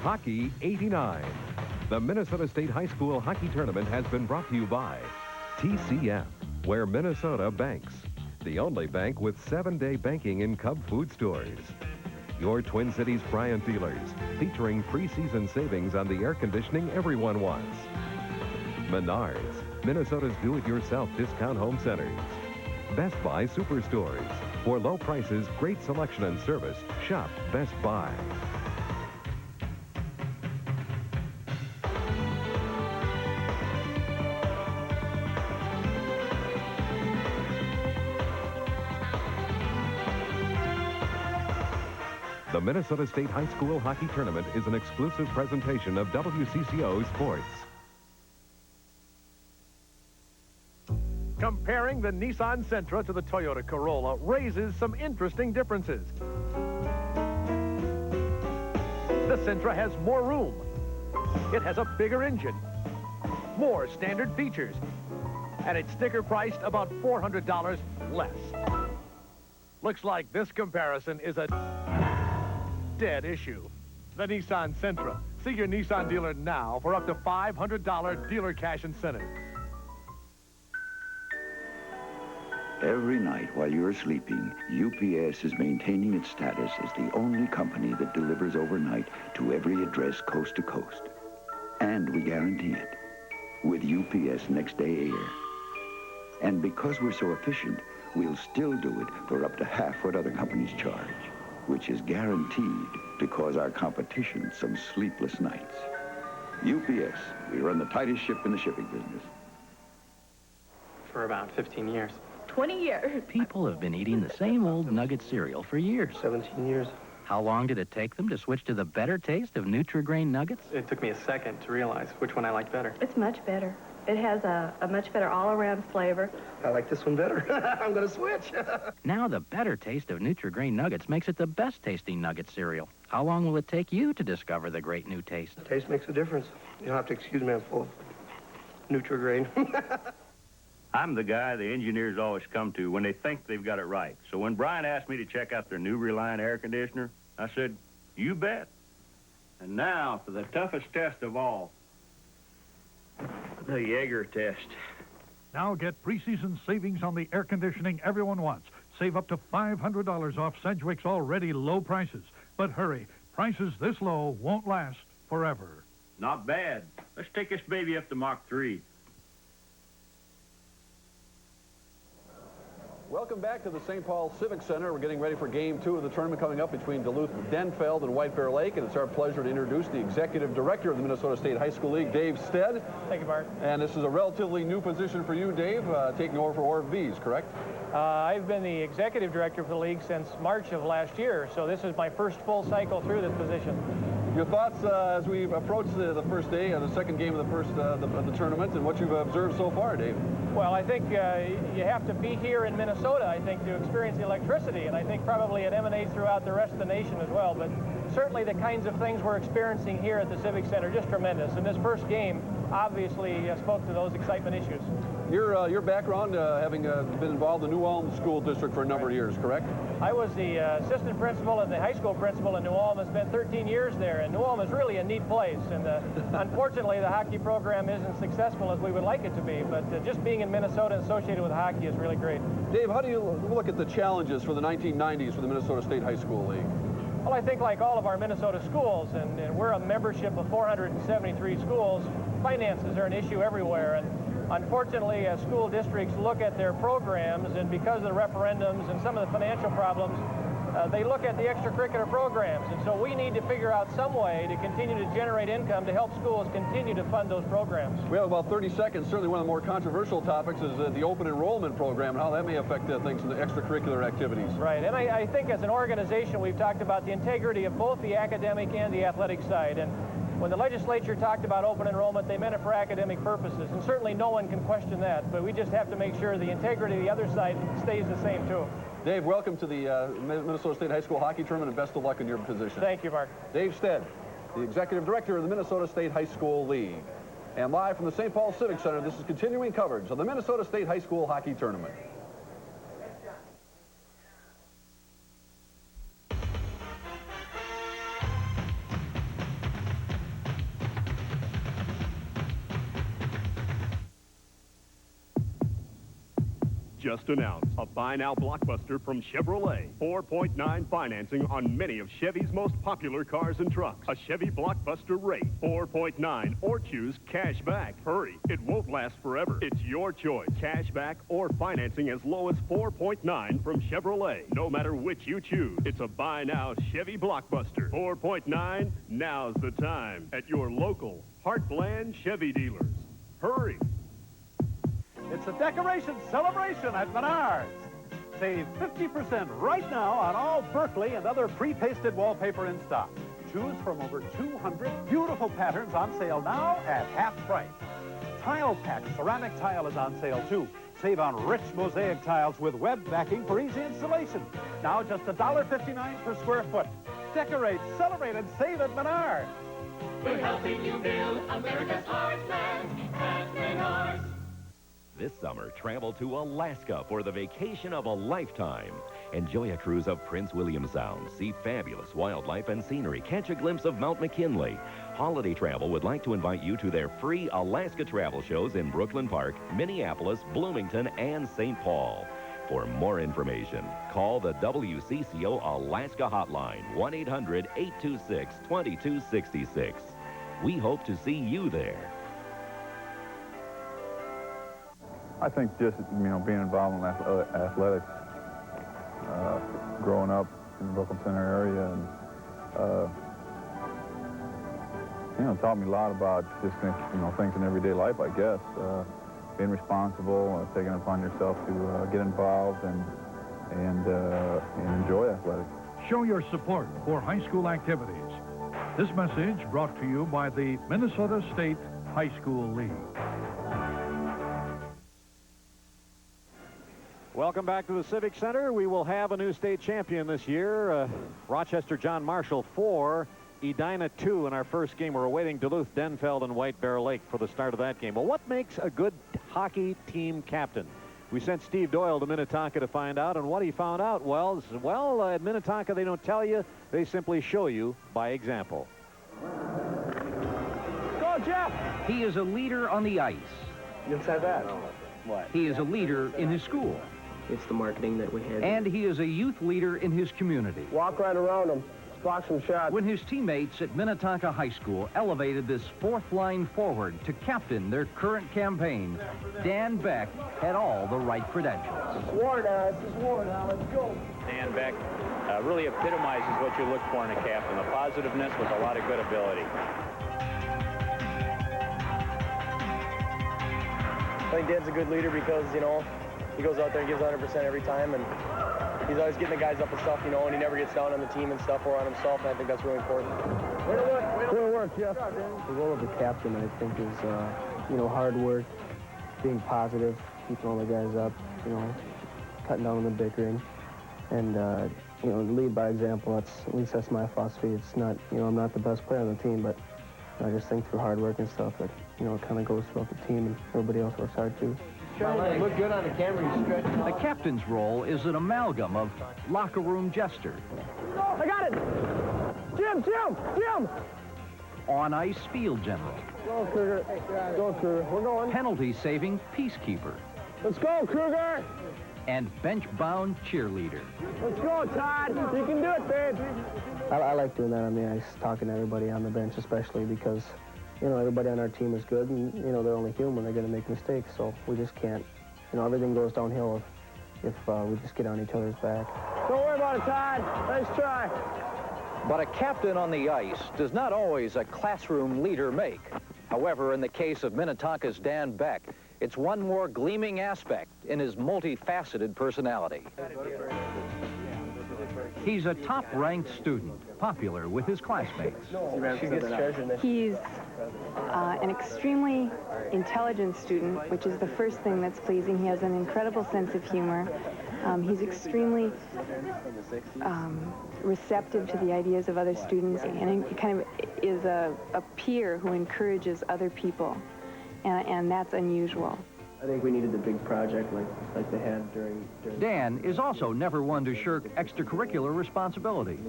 Hockey 89. The Minnesota State High School Hockey Tournament has been brought to you by TCF, where Minnesota banks. The only bank with 7-day banking in Cub food stores. Your Twin Cities Bryant dealers, featuring preseason savings on the air conditioning everyone wants. Menards, Minnesota's do-it-yourself discount home centers. Best Buy Superstores. For low prices, great selection and service, shop Best Buy. The Minnesota State High School Hockey Tournament is an exclusive presentation of WCCO Sports. Comparing the Nissan Sentra to the Toyota Corolla raises some interesting differences. The Sentra has more room. It has a bigger engine, more standard features, and it's sticker priced about $400 less. Looks like this comparison is a dead issue. The Nissan Sentra. See your Nissan dealer now for up to $500 dealer cash incentive. Every night while you're sleeping, UPS is maintaining its status as the only company that delivers overnight to every address coast to coast. And we guarantee it with UPS Next Day Air. And because we're so efficient, we'll still do it for up to half what other companies charge, which is guaranteed to cause our competition some sleepless nights. UPS, we run the tightest ship in the shipping business. For about 15 years. 20 years. People have been eating the same old nugget cereal for years. 17 years. How long did it take them to switch to the better taste of Nutri-Grain nuggets? It took me a second to realize which one I liked better. It's much better. It has a much better all-around flavor. I like this one better. I'm going to switch. Now the better taste of Nutri-Grain nuggets makes it the best tasting nugget cereal. How long will it take you to discover the great new taste? The taste makes a difference. You don't have to excuse me, I'm full of Nutri-Grain. I'm the guy the engineers always come to when they think they've got it right. So when Brian asked me to check out their new Reliant air conditioner, I said, you bet. And now for the toughest test of all, the Jaeger test. Now get preseason savings on the air conditioning everyone wants. Save up to $500 off Sedgwick's already low prices. But hurry, prices this low won't last forever. Not bad. Let's take this baby up to Mach 3. Welcome back to the St. Paul Civic Center. We're getting ready for Game 2 of the tournament coming up between Duluth Denfeld and White Bear Lake. And it's our pleasure to introduce the Executive Director of the Minnesota State High School League, Dave Stead. Thank you, Bart. And this is a relatively new position for you, Dave, taking over for Orv Vies, correct? I've been the Executive Director for the league since March of last year, so this is my first full cycle through this position. Your thoughts as we approach the first day, the second game of the tournament, and what you've observed so far, Dave? Well, I think you have to be here in Minnesota, I think, to experience the electricity, and I think probably it emanates throughout the rest of the nation as well. But certainly the kinds of things we're experiencing here at the Civic Center, just tremendous. And this first game obviously spoke to those excitement issues. Your background, having been involved in the New Ulm School District for a number of years, correct? I was the assistant principal and the high school principal in New Ulm and spent 13 years there. And New Ulm is really a neat place. And unfortunately, the hockey program isn't successful as we would like it to be. But just being in Minnesota associated with hockey is really great. Dave, how do you look at the challenges for the 1990s for the Minnesota State High School League? Well, I think like all of our Minnesota schools, and we're a membership of 473 schools, finances are an issue everywhere. And unfortunately, as school districts look at their programs, and because of the referendums and some of the financial problems, they look at the extracurricular programs. And so we need to figure out some way to continue to generate income to help schools continue to fund those programs. We have about 30 seconds. Certainly one of the more controversial topics is the open enrollment program and how that may affect things in the extracurricular activities. Right, and I think as an organization, we've talked about the integrity of both the academic and the athletic side. And when the legislature talked about open enrollment, they meant it for academic purposes, and certainly no one can question that, but we just have to make sure the integrity of the other side stays the same, too. Dave, welcome to the Minnesota State High School Hockey Tournament, and best of luck in your position. Thank you, Mark. Dave Stead, the Executive Director of the Minnesota State High School League. And live from the St. Paul Civic Center, this is continuing coverage of the Minnesota State High School Hockey Tournament. just announced a buy now blockbuster from Chevrolet. 4.9 financing on many of Chevy's most popular cars and trucks. A Chevy blockbuster rate, 4.9, or choose cash back. Hurry, it won't last forever. It's your choice. Cash back or financing as low as 4.9 from Chevrolet. No matter which you choose, it's a buy now Chevy blockbuster. 4.9, now's the time at your local Heartland Chevy dealers. Hurry. It's a decoration celebration at Menards. Save 50% right now on all Berkeley and other pre-pasted wallpaper in stock. Choose from over 200 beautiful patterns on sale now at half price. Tile Pack ceramic tile is on sale too. Save on rich mosaic tiles with web backing for easy installation. Now just $1.59 per square foot. Decorate, celebrate, and save at Menards. We're helping you build America's heartland at Menards. This summer, travel to Alaska for the vacation of a lifetime. Enjoy a cruise of Prince William Sound. See fabulous wildlife and scenery. Catch a glimpse of Mount McKinley. Holiday Travel would like to invite you to their free Alaska travel shows in Brooklyn Park, Minneapolis, Bloomington, and St. Paul. For more information, call the WCCO Alaska hotline, 1-800-826-2266. We hope to see you there. I think just, being involved in athletics, growing up in the Brooklyn Center area, and, taught me a lot about just, things in everyday life, I guess. Being responsible, taking it upon yourself to get involved and enjoy athletics. Show your support for high school activities. This message brought to you by the Minnesota State High School League. Welcome back to the Civic Center. We will have a new state champion this year. Rochester John Marshall 4, Edina 2 in our first game. We're awaiting Duluth Denfeld and White Bear Lake for the start of that game. Well, what makes a good hockey team captain? We sent Steve Doyle to Minnetonka to find out, and what he found out, at Minnetonka they don't tell you, they simply show you by example. Go, Jeff! He is a leader on the ice. You said that. What? He is a leader in his school. It's the marketing that we had. And he is a youth leader in his community. Walk right around them. Block some shots. When his teammates at Minnetonka High School elevated this fourth line forward to captain their current campaign, Dan Beck had all the right credentials. War now. This is war now. Let's go. Dan Beck really epitomizes what you look for in a captain, a positiveness with a lot of good ability. I think Dan's a good leader because, he goes out there and gives 100% every time, and he's always getting the guys up and stuff, and he never gets down on the team and stuff or on himself, and I think that's really important. Way to work, Jeff. The role of the captain, I think, is, hard work, being positive, keeping all the guys up, cutting down on the bickering, and, lead by example. At least that's my philosophy. It's not, I'm not the best player on the team, but I just think through hard work and stuff that, it kind of goes throughout the team, and everybody else works hard, too. Look good on the camera. You stretch. The captain's role is an amalgam of locker room jester. I got it! Jim! On-ice field general. Go, Kruger. Go, Kruger. We're going. Penalty-saving peacekeeper. Let's go, Kruger! And bench-bound cheerleader. Let's go, Todd. You can do it, babe. I like doing that on the ice, talking to everybody on the bench, especially because, everybody on our team is good, and, they're only human. They're going to make mistakes, so we just can't, everything goes downhill if we just get on each other's back. Don't worry about it, Todd. Nice try. But a captain on the ice does not always a classroom leader make. However, in the case of Minnetonka's Dan Beck, it's one more gleaming aspect in his multifaceted personality. He's a top-ranked student, popular with his classmates. He's an extremely intelligent student, which is the first thing that's pleasing. He has an incredible sense of humor. He's extremely receptive to the ideas of other students, and he kind of is a peer who encourages other people, and that's unusual. I think we needed a big project like they had during... Dan is also never one to shirk extracurricular responsibilities.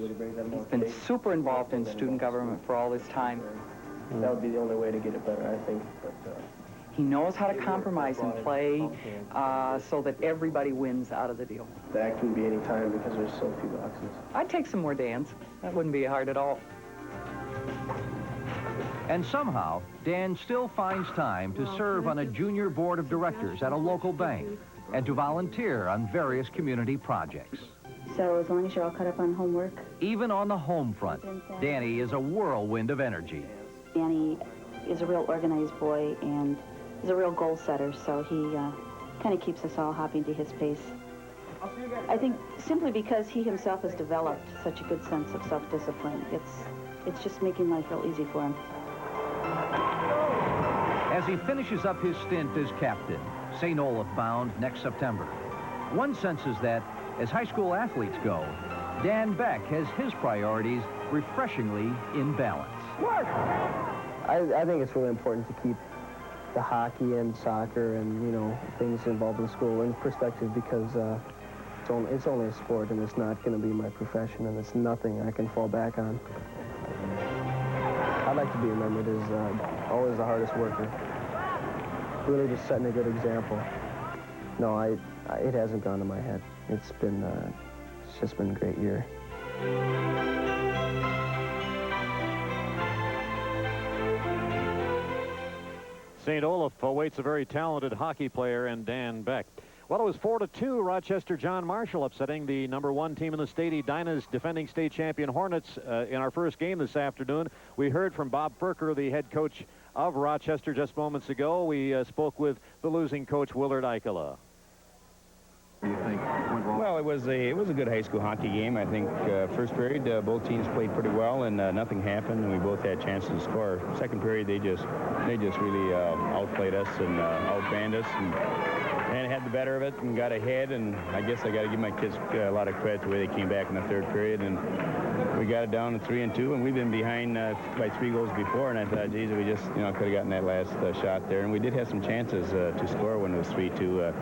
He's been super involved in student government for all this time. That would be the only way to get it better, I think. But He knows how to compromise and play so that everybody wins out of the deal. That can be any time because there's so few boxes. I'd take some more Dans. That wouldn't be hard at all. And somehow, Dan still finds time to serve on a junior board of directors at a local bank and to volunteer on various community projects. So as long as you're all caught up on homework. Even on the home front, Danny is a whirlwind of energy. Danny is a real organized boy and is a real goal setter, so he kind of keeps us all hopping to his pace. I think simply because he himself has developed such a good sense of self-discipline, it's just making life real easy for him. As he finishes up his stint as captain, St. Olaf bound next September, one senses that, as high school athletes go, Dan Beck has his priorities refreshingly in balance. I think it's really important to keep the hockey and soccer and, you know, things involved in school in perspective because it's only a sport and it's not going to be my profession and it's nothing I can fall back on. I'd like to be remembered as always the hardest worker. Really just setting a good example. No, it hasn't gone to my head. It's just been a great year. St. Olaf awaits a very talented hockey player in Dan Beck. Well, it was 4-2, Rochester John Marshall upsetting the #1 team in the state, Edina's defending state champion Hornets in our first game this afternoon. We heard from Bob Ferker, the head coach of Rochester, just moments ago. We spoke with the losing coach, Willard Ikola. What do you think went wrong? Well, it was a good high school hockey game. I think first period both teams played pretty well and nothing happened, and we both had chances to score. Second period they just really outplayed us and outbanned us and had the better of it and got ahead. And I guess I got to give my kids a lot of credit the way they came back in the third period, and we got it down to 3-2, and we've been behind by 3 goals before. And I thought, geez, we just could have gotten that last shot there, and we did have some chances to score when it was 3-2.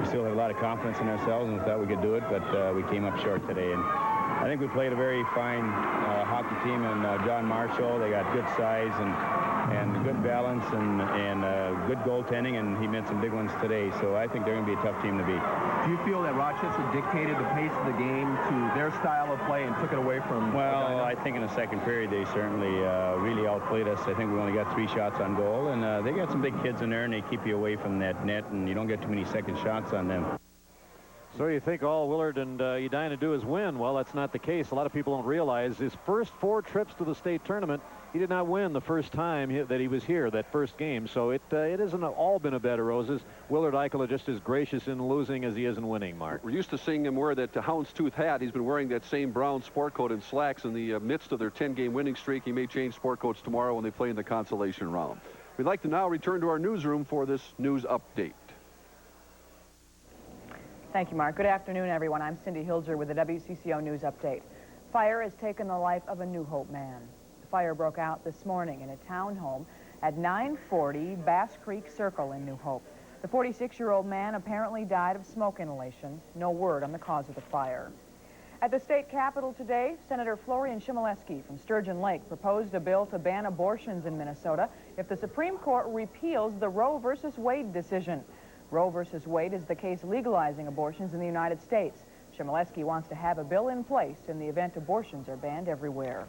We still had a lot of confidence in ourselves and thought we could do it, but we came up short today. And I think we played a very fine hockey team, and John Marshall, they got good size and good balance and good goaltending, and he made some big ones today. So I think they're going to be a tough team to beat. Do you feel that Rochester dictated the pace of the game to their style of play and took it away from? Well, I think in the second period they certainly really outplayed us. I think we only got 3 shots on goal, and they got some big kids in there, and they keep you away from that net, and you don't get too many second shots on them. So you think all Willard and Edina do is win. Well, that's not the case. A lot of people don't realize his first 4 trips to the state tournament, he did not win the first time that he was here, that first game. So it hasn't all been a bed of roses. Willard Ikola just as gracious in losing as he is in winning, Mark. We're used to seeing him wear that houndstooth hat. He's been wearing that same brown sport coat and slacks in the midst of their 10-game winning streak. He may change sport coats tomorrow when they play in the consolation round. We'd like to now return to our newsroom for this news update. Thank you, Mark. Good afternoon, everyone. I'm Cindy Hilger with the WCCO News Update. Fire has taken the life of a New Hope man. The fire broke out this morning in a townhome at 940 Bass Creek Circle in New Hope. The 46-year-old man apparently died of smoke inhalation. No word on the cause of the fire. At the state capitol today, Senator Florian Chmielewski from Sturgeon Lake proposed a bill to ban abortions in Minnesota if the Supreme Court repeals the Roe versus Wade decision. Roe versus Wade is the case legalizing abortions in the United States. Chmielewski wants to have a bill in place in the event abortions are banned everywhere.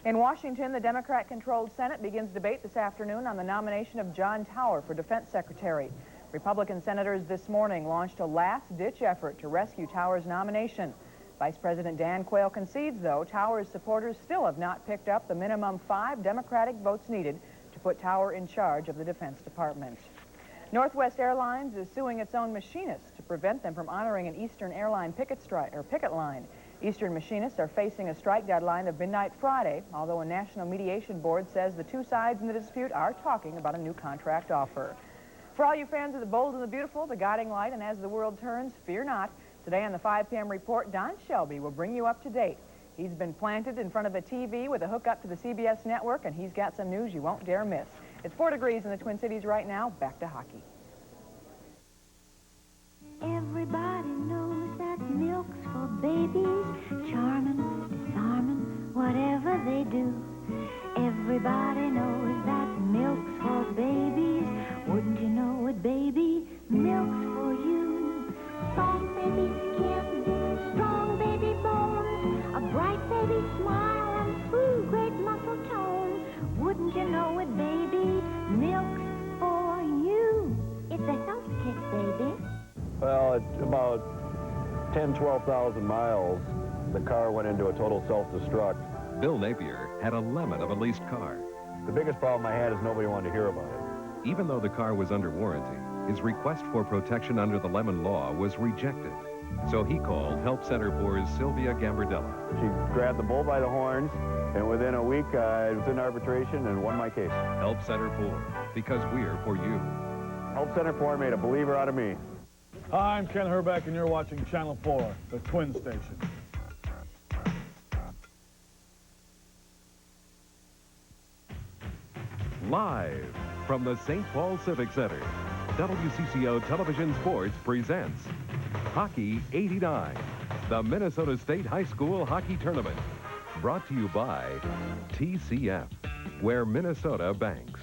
In Washington, the Democrat-controlled Senate begins debate this afternoon on the nomination of John Tower for Defense Secretary. Republican senators this morning launched a last-ditch effort to rescue Tower's nomination. Vice President Dan Quayle concedes, though, Tower's supporters still have not picked up the minimum 5 Democratic votes needed to put Tower in charge of the Defense Department. Northwest Airlines is suing its own machinists to prevent them from honoring an Eastern Airline picket line. Eastern machinists are facing a strike deadline of midnight Friday, although a national mediation board says the 2 sides in the dispute are talking about a new contract offer. For all you fans of the bold and the beautiful, the guiding light, and as the world turns, fear not. Today on the 5 p.m. report, Don Shelby will bring you up to date. He's been planted in front of a TV with a hookup to the CBS network, and he's got some news you won't dare miss. It's 4 degrees in the Twin Cities right now. Back to hockey. Everybody knows that milk's for babies, charming, disarming, whatever they do. Everybody knows that milk's for babies. Wouldn't you 10, 12,000 miles, the car went into a total self-destruct. Bill Napier had a lemon of a leased car. The biggest problem I had is nobody wanted to hear about it. Even though the car was under warranty, his request for protection under the lemon law was rejected. So he called Help Center 4's Sylvia Gambardella. She grabbed the bull by the horns, and within a week, I was in arbitration and won my case. Help Center 4, because we're for you. Help Center 4 made a believer out of me. Hi, I'm Ken Herbeck, and you're watching Channel 4, the Twin Station. Live from the St. Paul Civic Center, WCCO Television Sports presents Hockey 89, the Minnesota State High School Hockey Tournament. Brought to you by TCF, where Minnesota banks.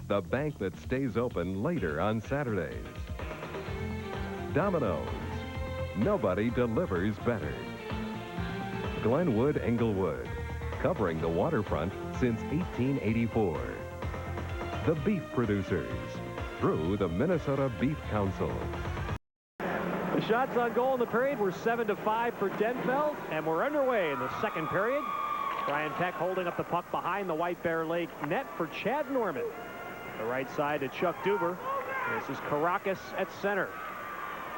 The bank that stays open later on Saturdays. Domino's, nobody delivers better. Glenwood Englewood, covering the waterfront since 1884. The Beef Producers, through the Minnesota Beef Council. The shots on goal in the period were 7-5 for Denfeld, and we're underway in the second period. Brian Peck holding up the puck behind the White Bear Lake net for Chad Norman. The right side to Chuck Duber. This is Caracas at center.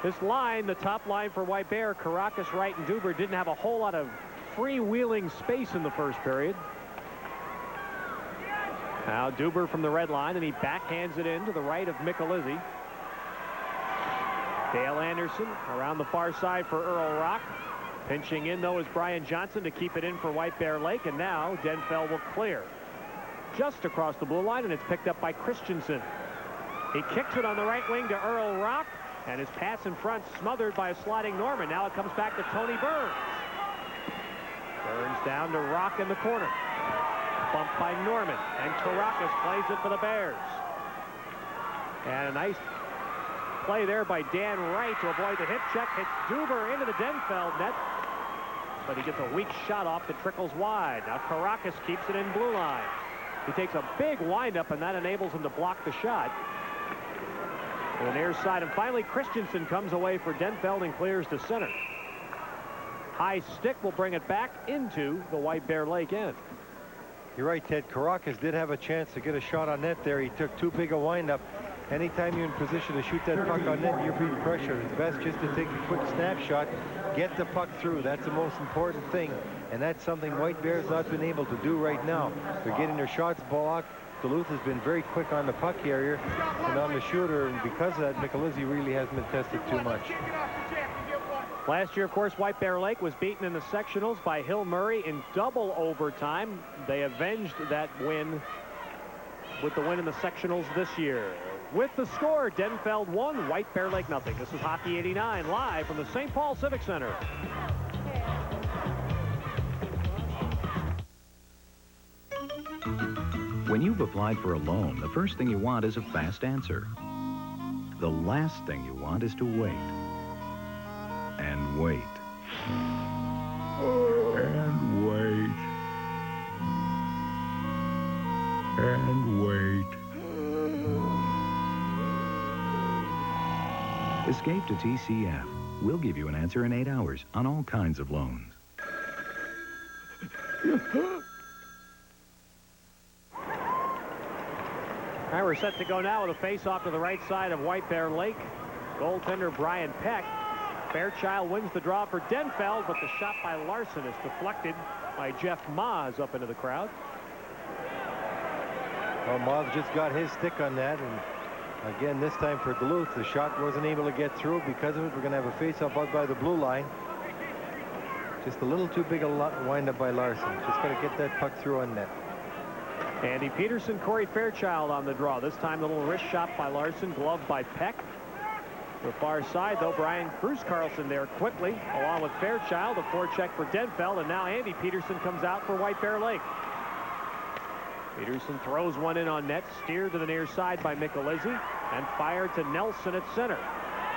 This line, the top line for White Bear, Caracas, Wright, and Duber didn't have a whole lot of freewheeling space in the first period. Now Duber from the red line, and he backhands it in to the right of Michelizzi. Dale Anderson around the far side for Earl Rock. Pinching in, though, is Brian Johnson to keep it in for White Bear Lake, and now Denfeld will clear. Just across the blue line, and it's picked up by Christensen. He kicks it on the right wing to Earl Rock, and his pass in front smothered by a sliding Norman. Now it comes back to Tony Burns. Burns down to Rock in the corner. Bumped by Norman, and Caracas plays it for the Bears. And a nice play there by Dan Wright to avoid the hip check. Hits Duber into the Denfeld net, but he gets a weak shot off that trickles wide. Now Caracas keeps it in blue line. He takes a big windup, and that enables him to block the shot. To the near side, and finally Christensen comes away for Denfeld and clears to center. High stick will bring it back into the White Bear Lake end. You're right, Ted. Caracas did have a chance to get a shot on net there. He took too big a windup. Anytime you're in position to shoot that puck on net, you're being pressured. It's best just to take a quick snapshot, get the puck through. That's the most important thing, and that's something White Bear's not been able to do right now. They're getting their shots blocked. Duluth has been very quick on the puck carrier and on the shooter, and because of that, Michelizzi really hasn't been tested too much. Last year, of course, White Bear Lake was beaten in the sectionals by Hill Murray in double overtime. They avenged that win with the win in the sectionals this year. With the score, Denfeld 1, White Bear Lake nothing. This is Hockey 89 live from the St. Paul Civic Center. When you've applied for a loan, the first thing you want is a fast answer. The last thing you want is to wait. And wait. And wait. And wait. Escape to TCF. We'll give you an answer in 8 hours on all kinds of loans. All right, we're set to go now with a face-off to the right side of White Bear Lake. Goaltender Brian Peck. Fairchild wins the draw for Denfeld, but the shot by Larson is deflected by Jeff Maas up into the crowd. Well, Maas just got his stick on that, and again, this time for Duluth, the shot wasn't able to get through. Because of it, we're going to have a face-off out by the blue line. Just a little too big a wind-up by Larson. Just got to get that puck through on net. Andy Peterson, Corey Fairchild on the draw. This time the little wrist shot by Larson, gloved by Peck. The far side, though, Brian Bruce Carlson there quickly, along with Fairchild, a forecheck for Denfeld, and now Andy Peterson comes out for White Bear Lake. Peterson throws one in on net, steered to the near side by Michelizzi, and fired to Nelson at center.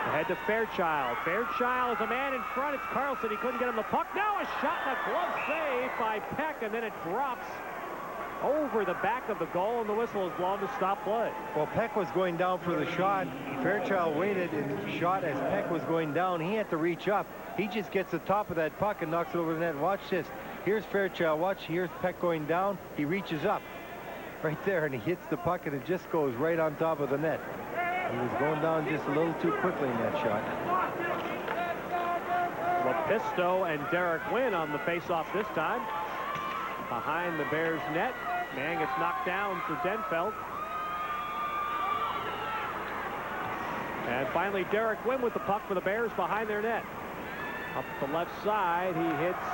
Ahead to Fairchild. Fairchild is a man in front. It's Carlson. He couldn't get him the puck. Now a shot and a glove save by Peck, and then it drops over the back of the goal, and the whistle is blown to stop play. Well, Peck was going down for the shot. Fairchild waited and shot as Peck was going down. He had to reach up. He just gets the top of that puck and knocks it over the net. Watch this. Here's Fairchild. Watch. Here's Peck going down. He reaches up right there, and he hits the puck, and it just goes right on top of the net. He was going down just a little too quickly in that shot. Lepisto and Derek Wynn on the face-off this time. Behind the Bears net. Man gets knocked down for Denfeld. And finally, Derek Wynn with the puck for the Bears behind their net. Up the left side, he hits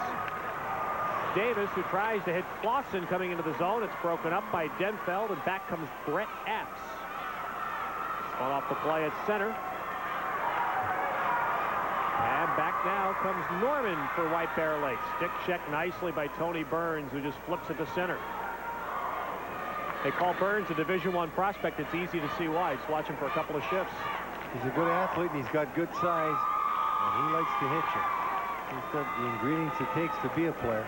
Davis, who tries to hit Clausen coming into the zone. It's broken up by Denfeld, and back comes Brett Apps. Spun off the play at center. And back now comes Norman for White Bear Lake. Stick check nicely by Tony Burns, who just flips it to center. They call Burns a Division I prospect. It's easy to see why. Just watch him for a couple of shifts. He's a good athlete, and he's got good size, and he likes to hit you. He's got the ingredients it takes to be a player.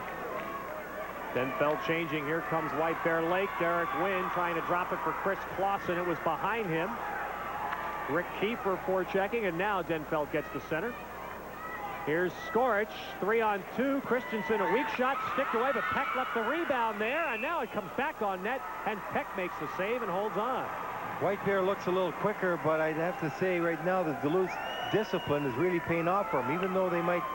Denfeld changing. Here comes White Bear Lake. Derek Wynn trying to drop it for Chris Clausen. It was behind him. Rick Kiefer forechecking, and now Denfeld gets to center. Here's Skorich, 3-on-2. Christensen, a weak shot, sticked away, but Peck left the rebound there, and now it comes back on net, and Peck makes the save and holds on. White Bear looks a little quicker, but I'd have to say right now that Duluth's discipline is really paying off for them, even though they might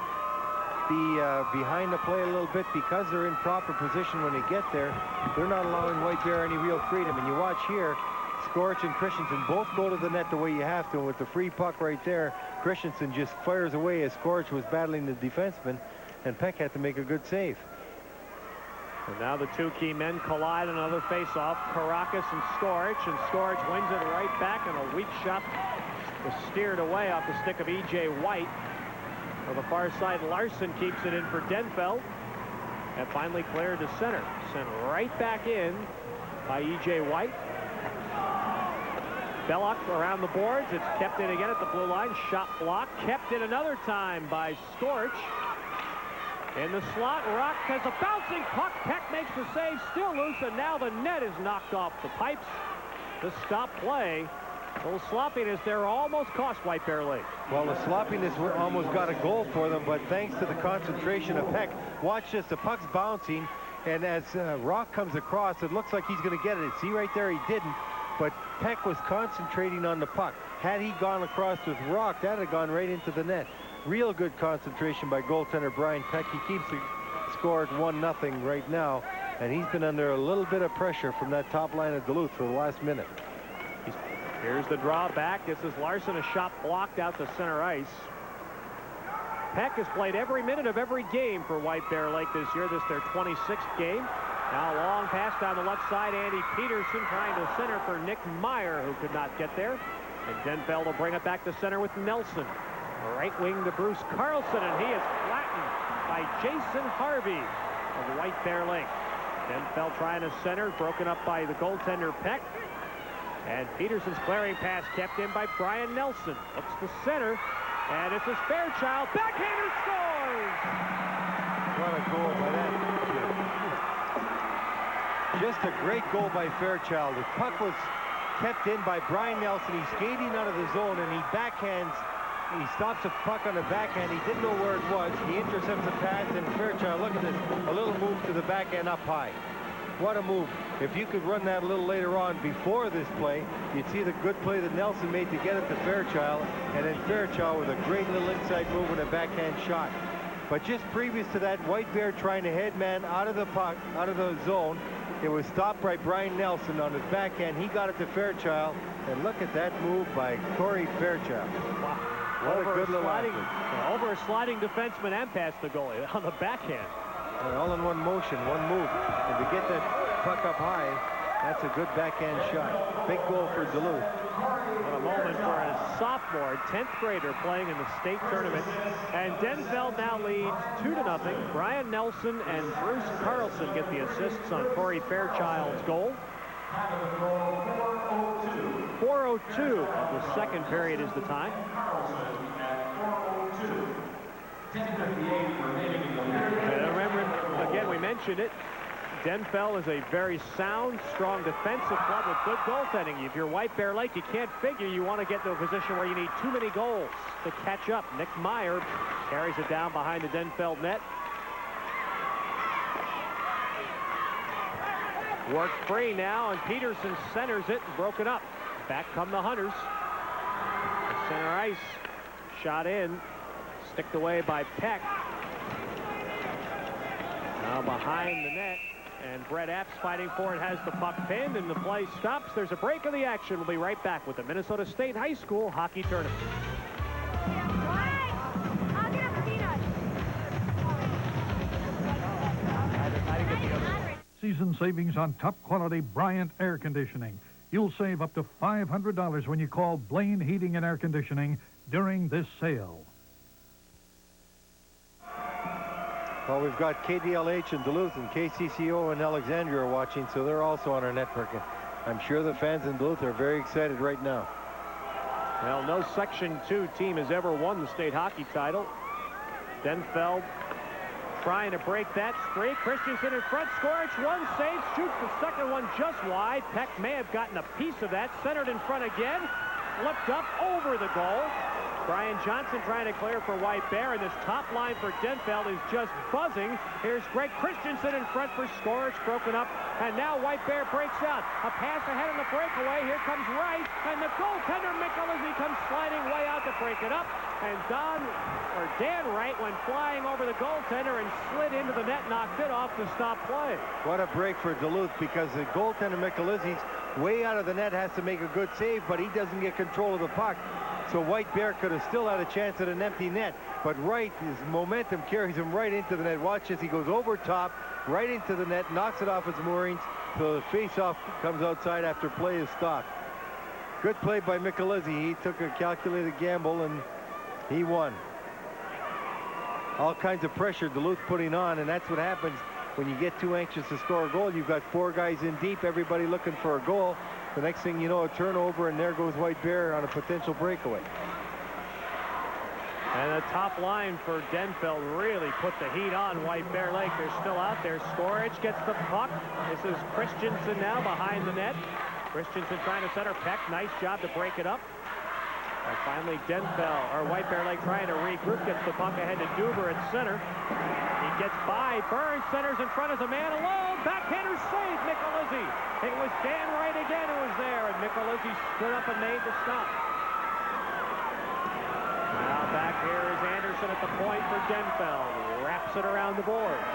be behind the play a little bit because they're in proper position when they get there. They're not allowing White Bear any real freedom, and you watch here, Skorich and Christensen both go to the net the way you have to, and with the free puck right there, Christensen just fires away as Skorich was battling the defenseman, and Peck had to make a good save. And now the two key men collide. Another face-off. Caracas and Skorich wins it right back, and a weak shot was steered away off the stick of E.J. White. On the far side, Larson keeps it in for Denfeld, and finally cleared to center. Sent right back in by E.J. White. Belloc around the boards. It's kept in again at the blue line. Shot blocked. Kept in another time by Skorich. In the slot, Rock has a bouncing puck. Peck makes the save, still loose, and now the net is knocked off the pipes to stop play. A little sloppiness there almost cost White Bear Lake. Well, the sloppiness almost got a goal for them, but thanks to the concentration of Peck. Watch this, the puck's bouncing, and as Rock comes across, it looks like he's going to get it. See right there, he didn't, but Peck was concentrating on the puck. Had he gone across with Rock, that had gone right into the net. Real good concentration by goaltender Brian Peck. He keeps the score at 1-0 right now, and he's been under a little bit of pressure from that top line of Duluth for the last minute. Here's the draw back. This is Larson, a shot blocked out to center ice. Peck has played every minute of every game for White Bear Lake this year. This is their 26th game. Now a long pass down the left side. Andy Peterson trying to center for Nick Meyer, who could not get there. And Denfeld will bring it back to center with Nelson. Right wing to Bruce Carlson, and he is flattened by Jason Harvey of White Bear Lake. Denfeld trying to center, broken up by the goaltender Peck. And Peterson's clearing pass kept in by Brian Nelson. Looks to center, and this is Fairchild. Backhander scores! What a goal by that kid. Just a great goal by Fairchild. The puck was kept in by Brian Nelson. He's skating out of the zone, and he backhands. He stops the puck on the backhand. He didn't know where it was. He intercepts the pass, and Fairchild, look at this, a little move to the backhand up high. What a move. If you could run that a little later on before this play, you'd see the good play that Nelson made to get it to Fairchild, and then Fairchild with a great little inside move and a backhand shot. But just previous to that, White Bear trying to head man out of the puck, out of the zone. It was stopped by Brian Nelson on his backhand. He got it to Fairchild, and look at that move by Corey Fairchild. Wow. What a good little over a sliding defenseman and past the goalie on the backhand. All in one motion, one move. And to get that puck up high, that's a good backhand shot. Big goal for Duluth. What a moment for a sophomore, 10th grader playing in the state tournament. And Denfeld now leads 2-0. Brian Nelson and Bruce Carlson get the assists on Corey Fairchild's goal. 4:02 of the second period is the time. And remember, again, we mentioned it. Denfeld is a very sound, strong defensive club with good goaltending. If you're White Bear Lake, you can't figure you want to get to a position where you need too many goals to catch up. Nick Meyer carries it down behind the Denfeld net. Worked free now, and Peterson centers it and broken up. Back come the Hunters. Center ice, shot in, sticked away by Peck. Now behind the net, and Brett Epps fighting for it, has the puck pinned, and the play stops. There's a break of the action. We'll be right back with the Minnesota State High School Hockey Tournament. Season savings on top quality Bryant air conditioning. You'll save up to $500 when you call Blaine Heating and Air Conditioning during this sale. Well, we've got KDLH in Duluth and KCCO in Alexandria watching, so they're also on our network. And I'm sure the fans in Duluth are very excited right now. Well, no Section 2 team has ever won the state hockey title. Denfeld trying to break that streak. Christensen in front, scores, one save, shoots the second one just wide. Peck may have gotten a piece of that. Centered in front again, flipped up over the goal. Brian Johnson trying to clear for White Bear, and this top line for Denfeld is just buzzing. Here's Greg Christensen in front for Skorich, broken up, and now White Bear breaks out. A pass ahead on the breakaway. Here comes Wright, and the goaltender Michelizzi comes sliding way out to break it up. And Dan Wright went flying over the goaltender and slid into the net, knocked it off to stop play. What a break for Duluth, because the goaltender Michelizzi's way out of the net, has to make a good save, but he doesn't get control of the puck. So White Bear could have still had a chance at an empty net, but Wright, his momentum carries him right into the net. Watch this, he goes over top, right into the net, knocks it off its moorings, so the face-off comes outside after play is stopped. Good play by Michelizzi. He took a calculated gamble, and he won. All kinds of pressure Duluth putting on, and that's what happens when you get too anxious to score a goal. You've got four guys in deep, everybody looking for a goal. The next thing you know, a turnover, and there goes White Bear on a potential breakaway. And the top line for Denfeld really put the heat on White Bear Lake. They're still out there. Skorich gets the puck. This is Christensen now behind the net. Christensen trying to center. Peck, nice job to break it up. And finally, White Bear Lake trying to regroup, gets the puck ahead to Duber at center. He gets by, Burns centers in front as a man alone. Backhander save, Michelizzi. It was Dan Wright again who was there, and Michelizzi stood up and made the stop. Now back here is Anderson at the point for Denfeld. Wraps it around the boards.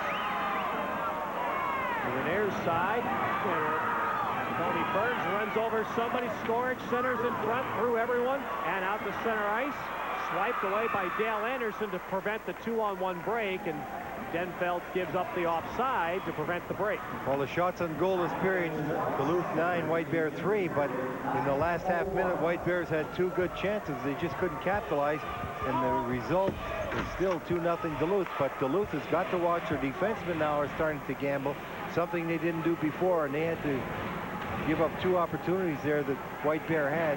To the near side. Tony Burns runs over somebody. Skorich centers in front through everyone and out to center ice. Swiped away by Dale Anderson to prevent the 2-on-1 break, and Denfeld gives up the offside to prevent the break. Well, the shots on goal this period, Duluth 9, White Bear 3, but in the last half minute, White Bears had two good chances. They just couldn't capitalize, and the result is still 2-0 Duluth. But Duluth has got to watch. Their defensemen now are starting to gamble, something they didn't do before, and they had to give up two opportunities there that White Bear had.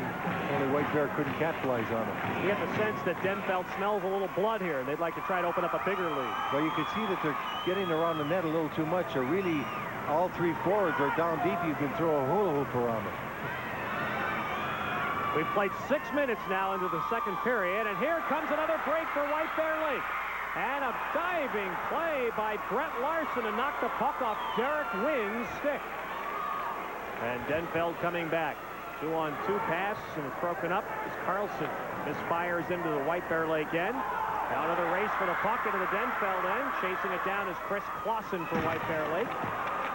Only White Bear couldn't capitalize on it. You get the sense that Denfeld smells a little blood here. They'd like to try to open up a bigger lead. Well, you can see that they're getting around the net a little too much. Or really, all three forwards are down deep. You can throw a hula hoop around them. We've played 6 minutes now into the second period, and here comes another break for White Bear Lake. And a diving play by Brett Larson to knock the puck off Derek Wynn's stick. And Denfeld coming back. 2-on-2 pass, and it's broken up. As Carlson misfires into the White Bear Lake end. Now another race for the puck into the Denfeld end. Chasing it down is Chris Clausen for White Bear Lake.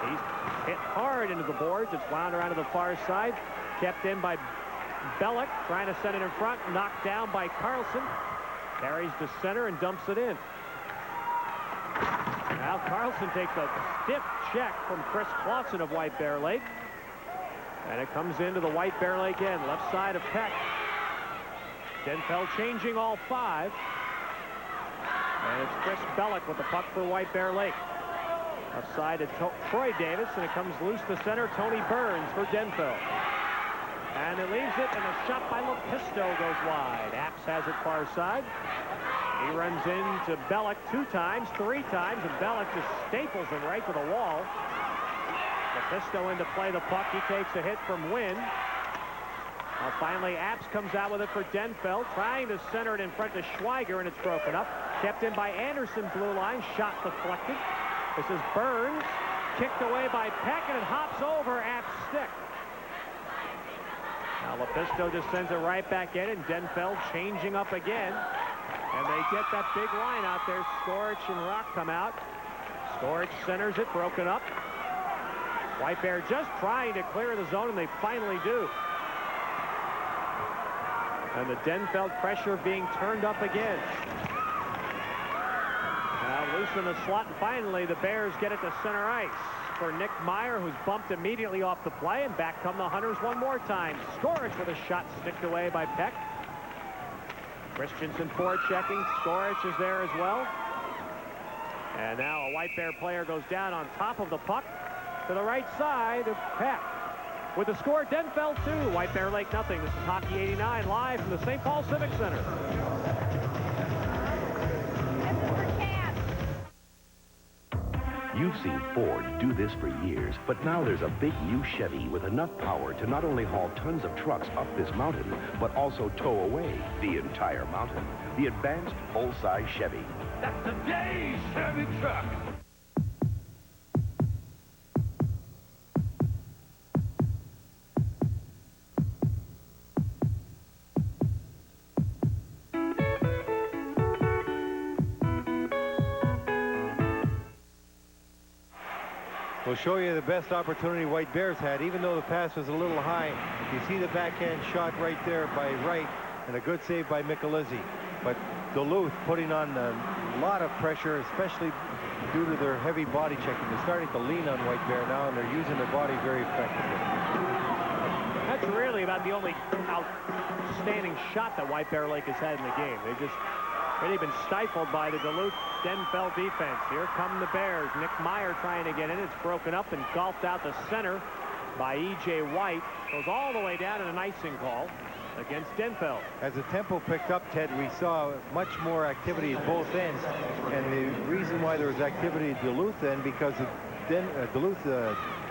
He's hit hard into the boards. It's wound around to the far side. Kept in by Bellick, trying to send it in front. Knocked down by Carlson. Carries to center and dumps it in. Now Carlson takes a stiff check from Chris Clausen of White Bear Lake. And it comes into the White Bear Lake end, left side of Peck. Denfeld changing all five. And it's Chris Bellick with the puck for White Bear Lake. Left side to Troy Davis, and it comes loose to center. Tony Burns for Denfeld. And it leaves it, and a shot by Lepisto goes wide. Apps has it far side. He runs into Bellick 2 times, 3 times, and Bellick just staples him right to the wall. Lepisto in to play the puck. He takes a hit from Wynn. Finally, Apps comes out with it for Denfeld, trying to center it in front of Schweiger, and it's broken up. Kept in by Anderson, blue line, shot deflected. This is Burns, kicked away by Peck, and it hops over Apps' stick. Now Lepisto just sends it right back in, and Denfeld changing up again. And they get that big line out there. Skorich and Rock come out. Skorich centers it, broken up. White Bear just trying to clear the zone, and they finally do. And the Denfeld pressure being turned up again. Now loose in the slot, and finally the Bears get it to center ice for Nick Meyer, who's bumped immediately off the play, and back come the Hunters one more time. Skorich with a shot sticked away by Peck. Christensen forechecking. Skorich is there as well. And now a White Bear player goes down on top of the puck to the right side of Peck. With the score, Denfeld 2, White Bear Lake nothing. This is Hockey 89 live from the St. Paul Civic Center. You've seen Ford do this for years, but now there's a big new Chevy with enough power to not only haul tons of trucks up this mountain, but also tow away the entire mountain. The advanced full-size Chevy. That's today's Chevy truck. We'll show you the best opportunity White Bears had. Even though the pass was a little high, you see the backhand shot right there by Wright, and a good save by Michelizzi. But Duluth putting on a lot of pressure, especially due to their heavy body checking. They're starting to lean on White Bear now, and they're using their body very effectively. That's really about the only outstanding shot that White Bear Lake has had in the game. They've just really been stifled by the Duluth Denfeld defense. Here come the Bears. Nick Meyer trying to get in. It's broken up and golfed out the center by E.J. White. Goes all the way down in an icing call against Denfeld. As the tempo picked up, Ted, we saw much more activity at both ends. And the reason why there was activity at Duluth then, because the Duluth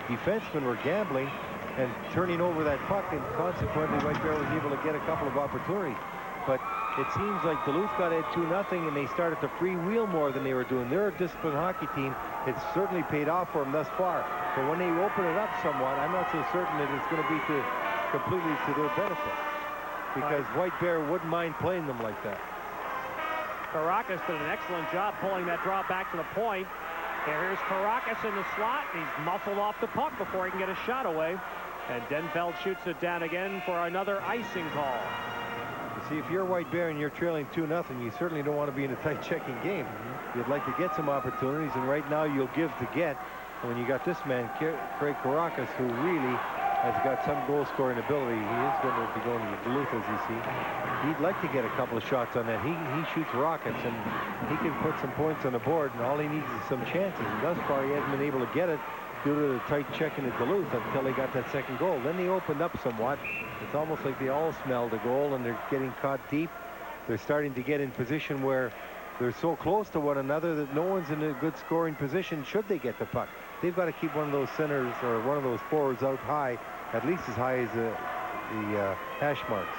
defensemen were gambling and turning over that puck, and consequently White Bear was able to get a couple of opportunities. But it seems like Duluth got ahead 2-0, and they started to freewheel more than they were doing. They're a disciplined hockey team. It's certainly paid off for them thus far. But when they open it up somewhat, I'm not so certain that it's going to be completely to their benefit, because White Bear wouldn't mind playing them like that. Caracas did an excellent job pulling that draw back to the point. Here's Caracas in the slot. He's muscled off the puck before he can get a shot away. And Denfeld shoots it down again for another icing call. See, if you're White Bear and you're trailing 2-0, you certainly don't want to be in a tight checking game. You'd like to get some opportunities, and right now you'll give to get. And when you got this man, Craig Caracas, who really has got some goal-scoring ability, he is going to be going to Duluth, as you see. He'd like to get a couple of shots on that. He shoots rockets, and he can put some points on the board, and all he needs is some chances. And thus far, he hasn't been able to get it due to the tight checking at Duluth until they got that second goal. Then they opened up somewhat. It's almost like they all smelled a goal, and they're getting caught deep. They're starting to get in position where they're so close to one another that no one's in a good scoring position should they get the puck. They've got to keep one of those centers or one of those forwards out high, at least as high as the hash marks.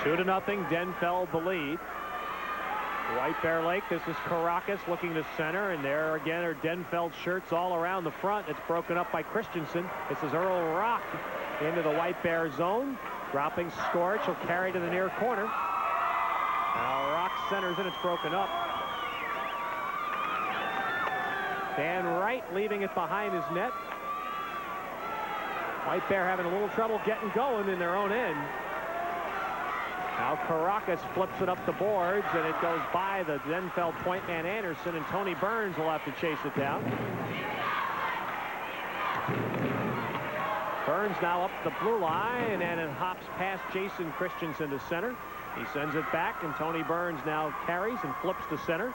2-0, Denfeld the lead. White Bear Lake, this is Caracas looking to center, and there again are Denfeld shirts all around the front. It's broken up by Christensen. This is Earl Rock into the White Bear zone. Dropping Skorich, he'll carry to the near corner. Now Rock centers and it's broken up. Dan Wright leaving it behind his net. White Bear having a little trouble getting going in their own end. Now Caracas flips it up the boards, and it goes by the Denfeld point man Anderson, and Tony Burns will have to chase it down. Burns now up the blue line, and it hops past Jason Christensen to center. He sends it back, and Tony Burns now carries and flips to center.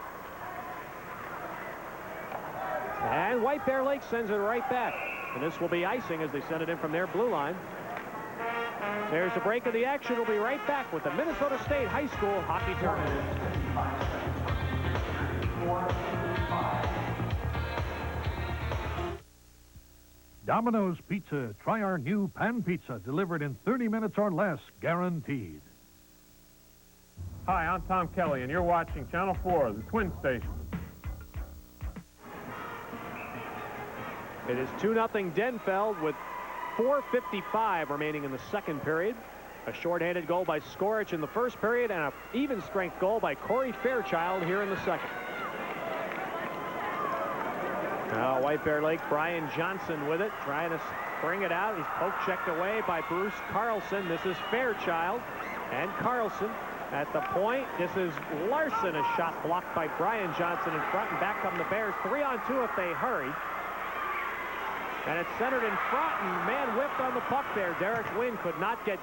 And White Bear Lake sends it right back. And this will be icing as they send it in from their blue line. There's a break of the action. We'll be right back with the Minnesota State High School Hockey Tournament. Domino's Pizza. Try our new pan pizza, delivered in 30 minutes or less, guaranteed. Hi, I'm Tom Kelly, and you're watching Channel 4, the Twin Station. It is 2-0 Denfeld with 4:55 remaining in the second period. A shorthanded goal by Skorich in the first period, and an even-strength goal by Corey Fairchild here in the second. Now White Bear Lake, Brian Johnson with it, trying to bring it out. He's poke-checked away by Bruce Carlson. This is Fairchild and Carlson at the point. This is Larson, a shot blocked by Brian Johnson in front, and back come the Bears. 3-on-2 if they hurry. And it's centered in front, and man whipped on the puck there. Derek Wynn could not get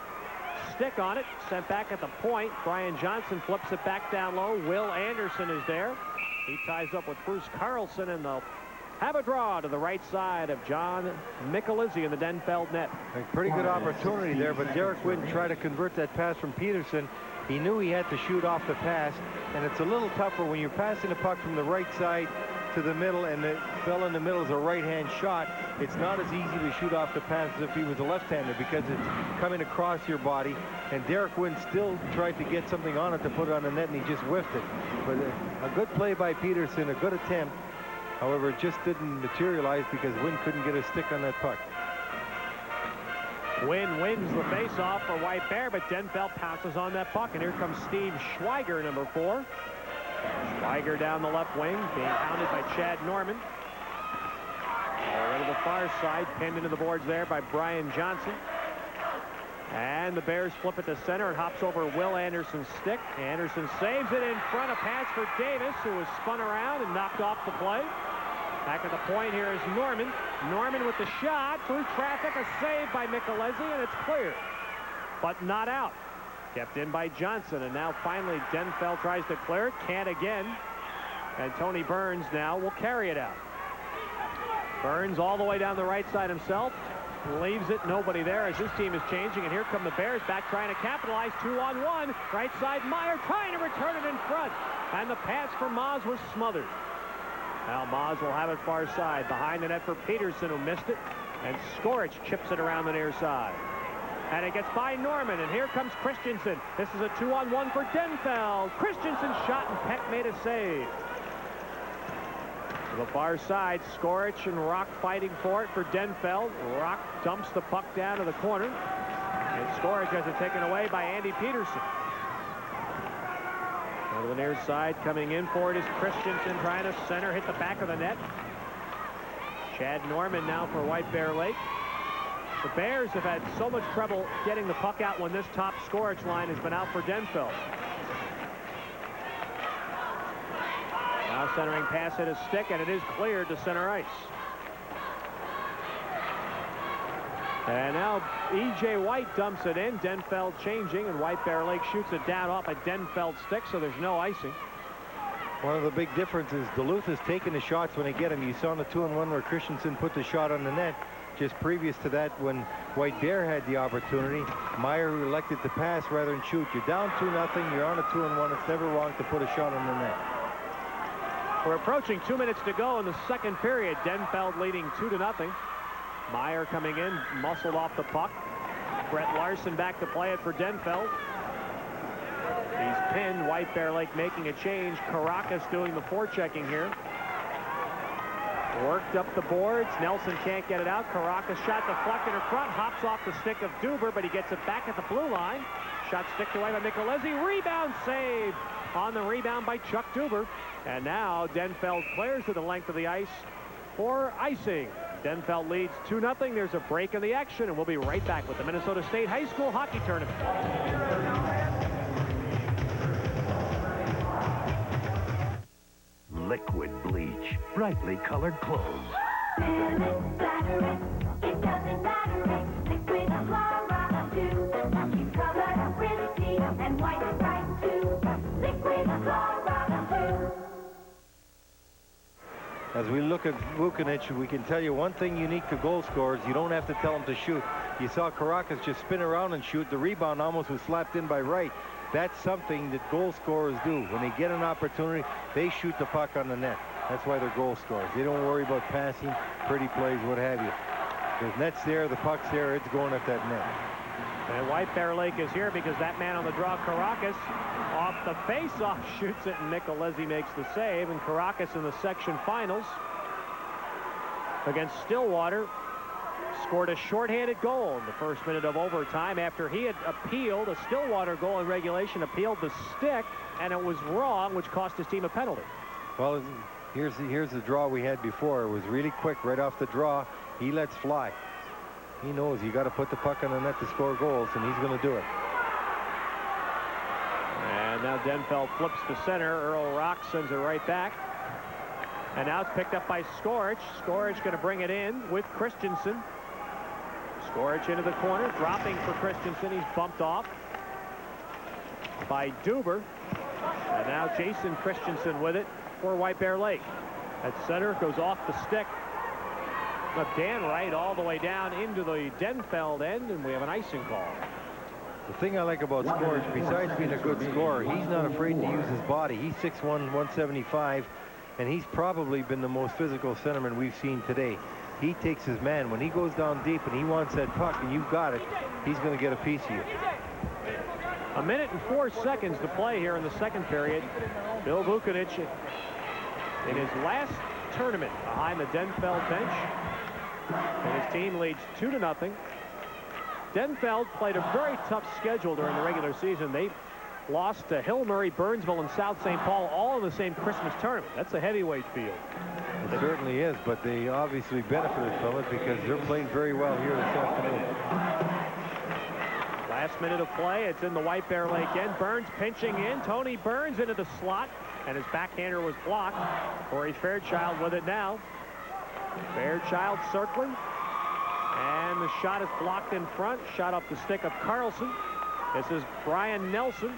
stick on it. Sent back at the point. Brian Johnson flips it back down low. Will Anderson is there. He ties up with Bruce Carlson, and they'll have a draw to the right side of John Michelizzi in the Denfeld net. A pretty good opportunity there, but Derek Wynn tried to convert that pass from Peterson. He knew he had to shoot off the pass, and it's a little tougher when you're passing the puck from the right side to the middle, and the fellow in the middle is a right-hand shot. It's not as easy to shoot off the pass as if he was a left-hander, because it's coming across your body, and Derek Wynn still tried to get something on it to put it on the net, and he just whiffed it. But a good play by Peterson, a good attempt. However, it just didn't materialize because Wynn couldn't get a stick on that puck. Wynn wins the face-off for White Bear, but Denfeld pounces on that puck, and here comes Steve Schweiger, number 4. Schweiger down the left wing, being hounded by Chad Norman. Over to the far side, pinned into the boards there by Brian Johnson. And the Bears flip it to center. It hops over Will Anderson's stick. Anderson saves it in front. A pass for Davis, who was spun around and knocked off the play. Back at the point here is Norman. Norman with the shot through traffic. A save by Michelizzi, and it's clear, but not out. Kept in by Johnson, and now finally Denfeld tries to clear it. Can't again. And Tony Burns now will carry it out. Burns all the way down the right side himself. Leaves it, nobody there as his team is changing, and here come the Bears back trying to capitalize. 2-on-1. Right side, Meyer trying to return it in front, and the pass for Maas was smothered. Now Maas will have it far side, behind the net for Peterson, who missed it, and Skorich chips it around the near side. And it gets by Norman, and here comes Christensen. This is a 2-on-1 for Denfeld. Christensen shot, and Peck made a save. To the far side, Skorich and Rock fighting for it for Denfeld. Rock dumps the puck down to the corner, and Skorich has it taken away by Andy Peterson. Go to the near side, coming in for it is Christensen, trying to center, hit the back of the net. Chad Norman now for White Bear Lake. The Bears have had so much trouble getting the puck out when this top Skorich line has been out for Denfeld. Now centering pass at his stick, and it is cleared to center ice. And now E.J. White dumps it in. Denfeld changing, and White Bear Lake shoots it down off a Denfeld stick, so there's no icing. One of the big differences, Duluth has taken the shots when they get them. You saw in the 2-on-1 where Christensen put the shot on the net. Just previous to that, when White Bear had the opportunity, Meyer elected to pass rather than shoot. You're down 2-0, you're on a 2-on-1. It's never wrong to put a shot on the net. We're approaching 2 minutes to go in the second period. Denfeld leading 2-0. Meyer coming in, muscled off the puck. Brett Larson back to play it for Denfeld. He's pinned. White Bear Lake making a change. Caracas doing the forechecking here. Worked up the boards. Nelson can't get it out. Caracas shot deflected in front. Hops off the stick of Duber, but he gets it back at the blue line. Shot sticked away by Michelizzi. Rebound save on the rebound by Chuck Duber. And now Denfeld clears to the length of the ice for icing. Denfeld leads 2-0. There's a break in the action, and we'll be right back with the Minnesota State High School Hockey Tournament. Liquid bleach, brightly colored clothes. It doesn't matter, liquid chloride too. Keep color pretty and white and bright too. Liquid chloride too. As we look at Vucinic, we can tell you one thing unique to goal scorers: you don't have to tell them to shoot. You saw Caracas just spin around and shoot. The rebound almost was slapped in by Wright. That's something that goal scorers do. When they get an opportunity, they shoot the puck on the net. That's why they're goal scorers. They don't worry about passing, pretty plays, what have you. There's nets there, the puck's there, it's going at that net. And White Bear Lake is here because that man on the draw, Caracas, off the face-off shoots it, and Nicolezzi makes the save. And Caracas in the section finals against Stillwater scored a shorthanded goal in the first minute of overtime after he had appealed a Stillwater goal in regulation, appealed the stick, and it was wrong, which cost his team a penalty. Well, here's the draw we had before. It was really quick right off the draw. He lets fly. He knows you got to put the puck on the net to score goals, and he's going to do it. And now Denfeld flips to center. Earl Rock sends it right back. And now it's picked up by Skorich. Skorich going to bring it in with Christensen. Skorich into the corner, dropping for Christensen. He's bumped off by Duber. And now Jason Christensen with it for White Bear Lake. At center, goes off the stick. But Dan Wright all the way down into the Denfeld end, and we have an icing call. The thing I like about Skorich, besides being a good scorer, he's not afraid to use his body. He's 6'1", 175, and he's probably been the most physical centerman we've seen today. He takes his man. When he goes down deep and he wants that puck and you've got it, he's going to get a piece of you. A minute and 4 seconds to play here in the second period. Bill Vukovic in his last tournament behind the Denfeld bench. And his team leads 2-0. Denfeld played a very tough schedule during the regular season. They lost to Hill, Murray, Burnsville, and South St. Paul all in the same Christmas tournament. That's a heavyweight field. It certainly is, but they obviously benefited from it because they're playing very well here this afternoon. Last minute of play. It's in the White Bear Lake end. Burns pinching in. Tony Burns into the slot, and his backhander was blocked. Corey Fairchild with it now. Fairchild circling, and the shot is blocked in front. Shot off the stick of Carlson. This is Brian Nelson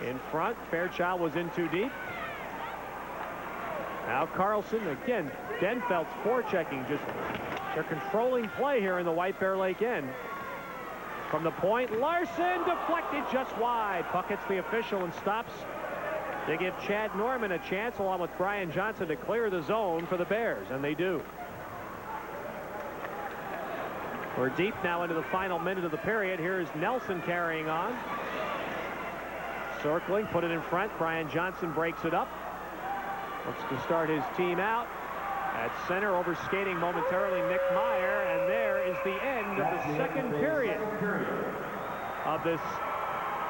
in front. Fairchild was in too deep. Now Carlson again. Denfeld's forechecking, just they're controlling play here in the White Bear Lake end. From the point, Larson deflected just wide. Puck hits the official and stops to give Chad Norman a chance, along with Brian Johnson, to clear the zone for the Bears, and they do. We're deep now into the final minute of the period. Here's Nelson carrying on. Circling, put it in front. Brian Johnson breaks it up. Looks to start his team out. At center, overskating momentarily, Nick Meyer, and there is the end of the second period of this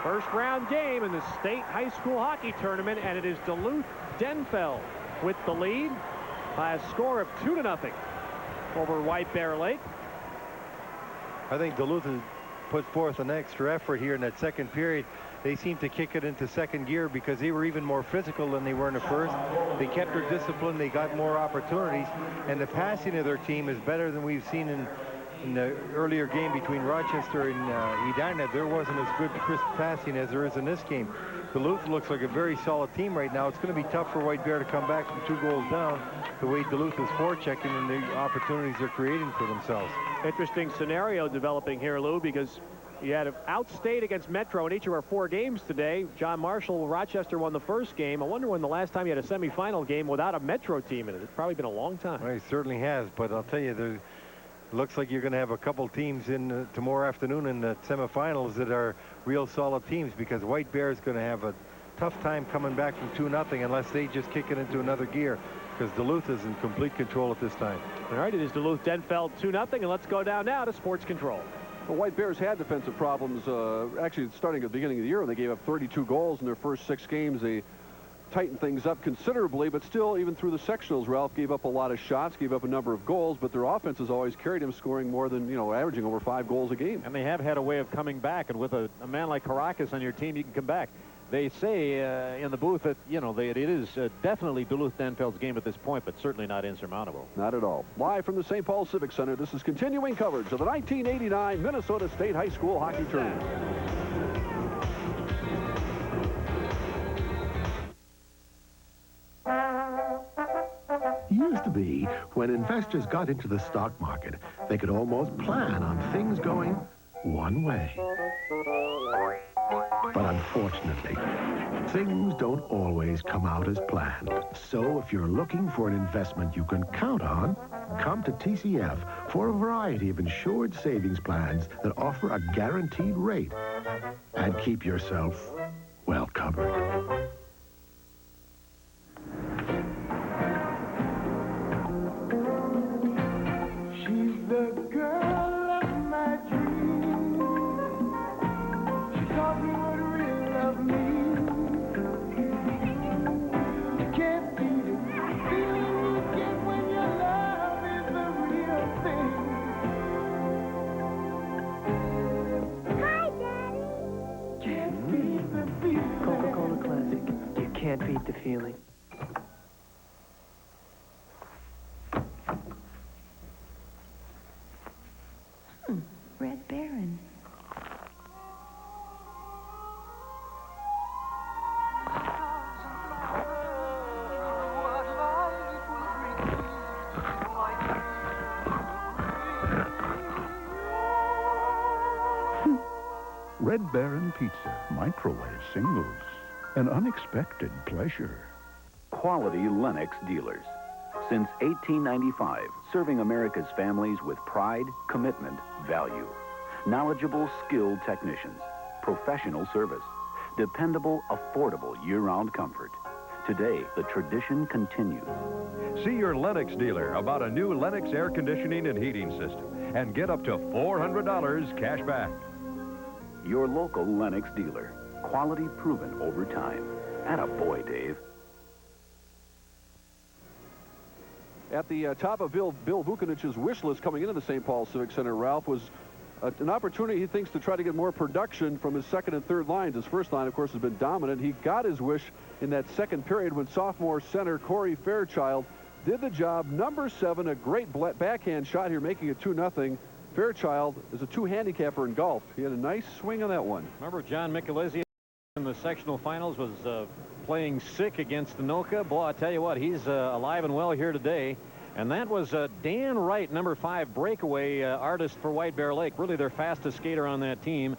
first round game in the state high school hockey tournament, and it is Duluth Denfeld with the lead by a score of 2-0 over White Bear Lake. I think Duluth has put forth an extra effort here in that second period. They seem to kick it into second gear because they were even more physical than they were in the first. They kept their discipline. They got more opportunities. And the passing of their team is better than we've seen in the earlier game between Rochester and Edina. There wasn't as good crisp passing as there is in this game. Duluth looks like a very solid team right now. It's going to be tough for White Bear to come back from 2 goals down the way Duluth is forechecking and the opportunities they're creating for themselves. Interesting scenario developing here, Lou, because you had outstate against Metro in each of our 4 games today. John Marshall, Rochester won the first game. I wonder when the last time you had a semifinal game without a Metro team in it. It's probably been a long time. Well, it certainly has, but I'll tell you, there looks like you're going to have a couple teams in tomorrow afternoon in the semifinals that are real solid teams, because White Bear is going to have a tough time coming back from 2-0 unless they just kick it into another gear, because Duluth is in complete control at this time. All right, it is Duluth Denfeld 2-0, and let's go down now to Sports Control. The White Bears had defensive problems, actually starting at the beginning of the year when they gave up 32 goals in their first 6 games. They tightened things up considerably, but still, even through the sectionals, Ralph gave up a lot of shots, gave up a number of goals, but their offense has always carried them, scoring more than, averaging over 5 goals a game. And they have had a way of coming back, and with a man like Caracas on your team, you can come back. They say in the booth that, it is definitely Duluth Denfeld's game at this point, but certainly not insurmountable. Not at all. Live from the St. Paul Civic Center, this is continuing coverage of the 1989 Minnesota State High School Hockey Tournament. Used to be, when investors got into the stock market, they could almost plan on things going one way. But unfortunately, things don't always come out as planned. So if you're looking for an investment you can count on, come to TCF for a variety of insured savings plans that offer a guaranteed rate and keep yourself well covered. She's the girl of my dreams. She taught me what real love means. You can't beat it. Feeling you get when your love is the real thing. Hi, Daddy. Can't beat the feeling. Coca-Cola Classic. You can't beat the feeling. Red Baron. Red Baron Pizza, microwave singles, an unexpected pleasure. Quality Lennox dealers. Since 1895, serving America's families with pride, commitment, value. Knowledgeable, skilled technicians. Professional service. Dependable, affordable year-round comfort. Today, the tradition continues. See your Lennox dealer about a new Lennox air conditioning and heating system and get up to $400 cash back. Your local Lennox dealer. Quality proven over time. Attaboy, Dave. At the top of Bill Vukanich's wish list coming into the St. Paul Civic Center, Ralph, was an opportunity he thinks to try to get more production from his second and third lines. His first line, of course, has been dominant. He got his wish in that second period when sophomore center Corey Fairchild did the job. Number 7, a great backhand shot here, making it 2-0. Fairchild is a 2-handicapper in golf. He had a nice swing on that one. Remember John Michelizzi in the sectional finals was playing sick against Anoka. Boy, I tell you what, he's alive and well here today. And that was Dan Wright, number 5 breakaway artist for White Bear Lake. Really their fastest skater on that team.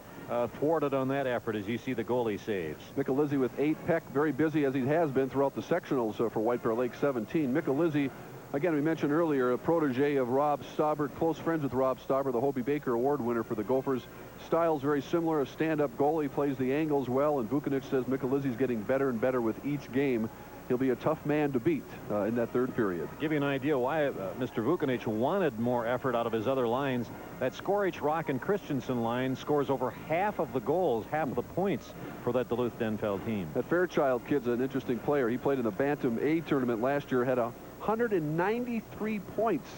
Thwarted on that effort as you see the goalie saves. Michelizzi with 8. Peck very busy as he has been throughout the sectionals for White Bear Lake 17. Michelizzi, again, we mentioned earlier, a protege of Rob Stauber, close friends with Rob Stauber, the Hobie Baker Award winner for the Gophers. Styles very similar, a stand-up goalie, plays the angles well, and Vukanich says Michelizzi's getting better and better with each game. He'll be a tough man to beat in that third period. To give you an idea why Mr. Vukanich wanted more effort out of his other lines, that Skorich, Rock, and Christensen line scores over half of the goals, half of the points for that Duluth Denfeld team. That Fairchild kid's an interesting player. He played in the Bantam A tournament last year, had 193 points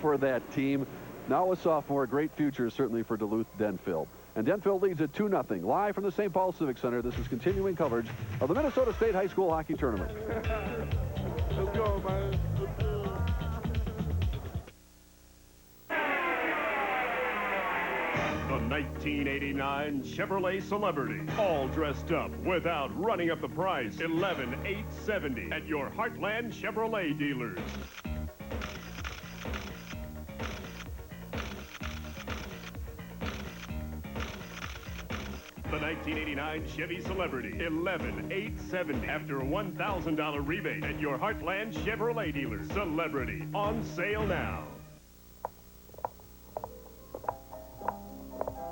for that team. Now a sophomore, great future certainly for Duluth Denfeld. And Denfeld leads at 2-0. Live from the St. Paul Civic Center, this is continuing coverage of the Minnesota State High School Hockey Tournament. Let's go, man. The 1989 Chevrolet Celebrity, all dressed up without running up the price. $11,870 at your Heartland Chevrolet dealers. The 1989 Chevy Celebrity, $11,870 after a $1,000 rebate at your Heartland Chevrolet dealers. Celebrity, on sale now.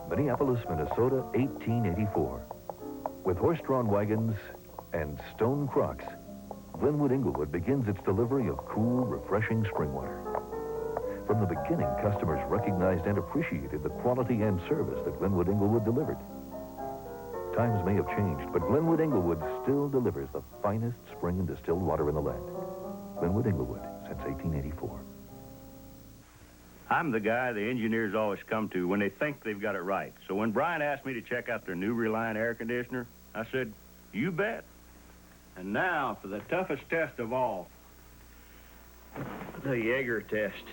Minneapolis, Minnesota, 1884. With horse-drawn wagons and stone crocks, Glenwood Inglewood begins its delivery of cool, refreshing spring water. From the beginning, customers recognized and appreciated the quality and service that Glenwood Inglewood delivered. Times may have changed, but Glenwood Inglewood still delivers the finest spring and distilled water in the land. Glenwood Inglewood, since 1884. I'm the guy the engineers always come to when they think they've got it right. So when Brian asked me to check out their new Reliant air conditioner, I said, you bet. And now for the toughest test of all, the Jaeger test.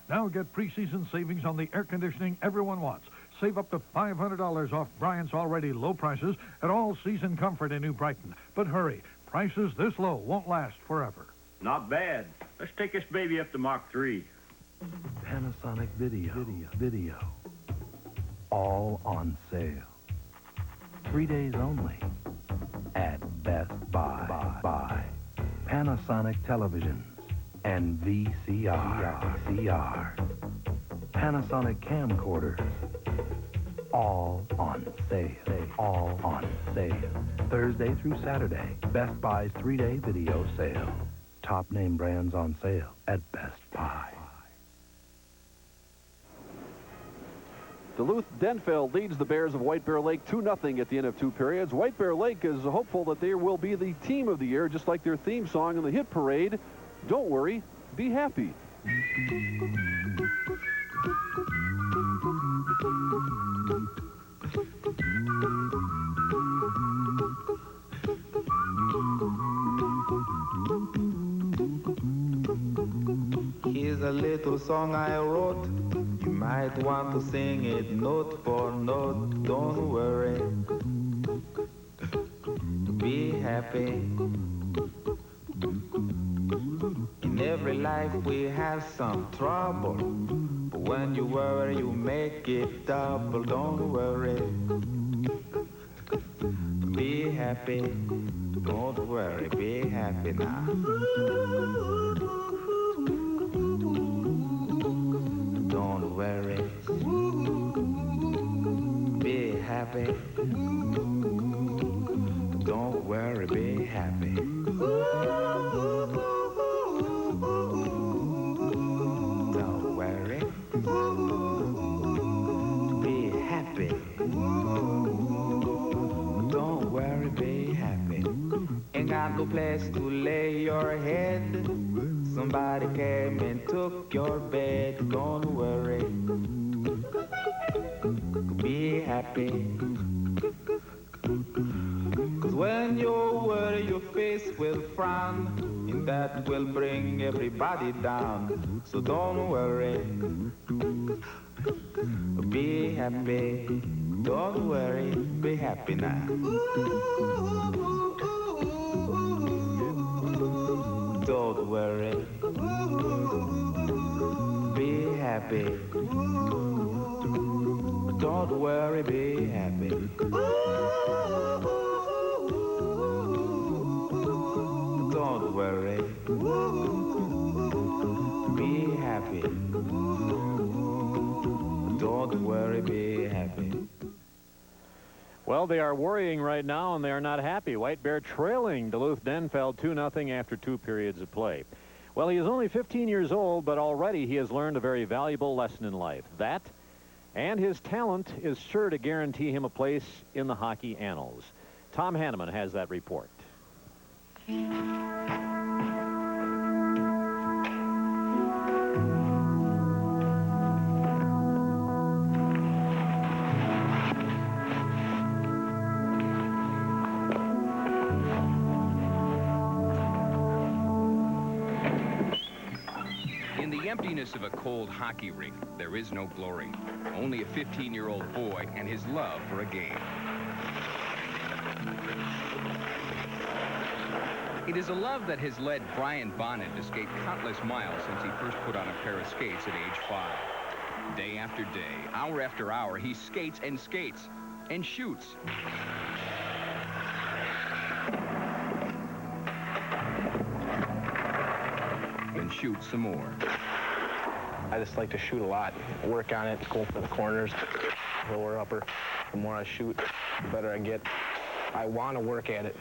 Now get preseason savings on the air conditioning everyone wants. Save up to $500 off Bryant's already low prices at all season comfort in New Brighton. But hurry, prices this low won't last forever. Not bad. Let's take this baby up to Mach 3. Panasonic Video. All on sale. 3 days only. At Best Buy. Panasonic televisions and VCR. Panasonic camcorders. All on sale. All on sale. Thursday through Saturday. Best Buy's 3-day video sale. Top name brands on sale at Best Buy. Duluth Denfeld leads the Bears of White Bear Lake 2-0 at the end of 2 periods. White Bear Lake is hopeful that they will be the team of the year, just like their theme song in the hit parade. Don't worry, be happy. Here's a little song I wrote. You might want to sing it note for note. Don't worry. Be happy. In every life we have some trouble. But when you worry, you make it double. Don't worry. Be happy. Don't worry. Be happy now. Don't worry. Be happy. Don't worry, be happy. Don't worry. Be happy. Don't worry, be happy. Ain't got no place to lay your head. Somebody came and took your bed. Don't worry. Be happy. Cause when you worry, your face will frown, and that will bring everybody down. So don't worry. Be happy. Don't worry. Be happy now. Don't worry. Be happy. Don't worry, be happy. Don't worry. Be happy. Don't worry, be happy. Well, they are worrying right now, and they are not happy. White Bear trailing Duluth Denfeld 2-0 after 2 periods of play. Well, he is only 15 years old, but already he has learned a very valuable lesson in life. That, and his talent is sure to guarantee him a place in the hockey annals. Tom Hanneman has that report. Emptiness of a cold hockey rink, there is no glory. Only a 15-year-old boy and his love for a game. It is a love that has led Brian Bonnet to skate countless miles since he first put on a pair of skates at age 5. Day after day, hour after hour, he skates and shoots. And shoots some more. I just like to shoot a lot, work on it, go for the corners, lower, upper. The more I shoot, the better I get. I want to work at it,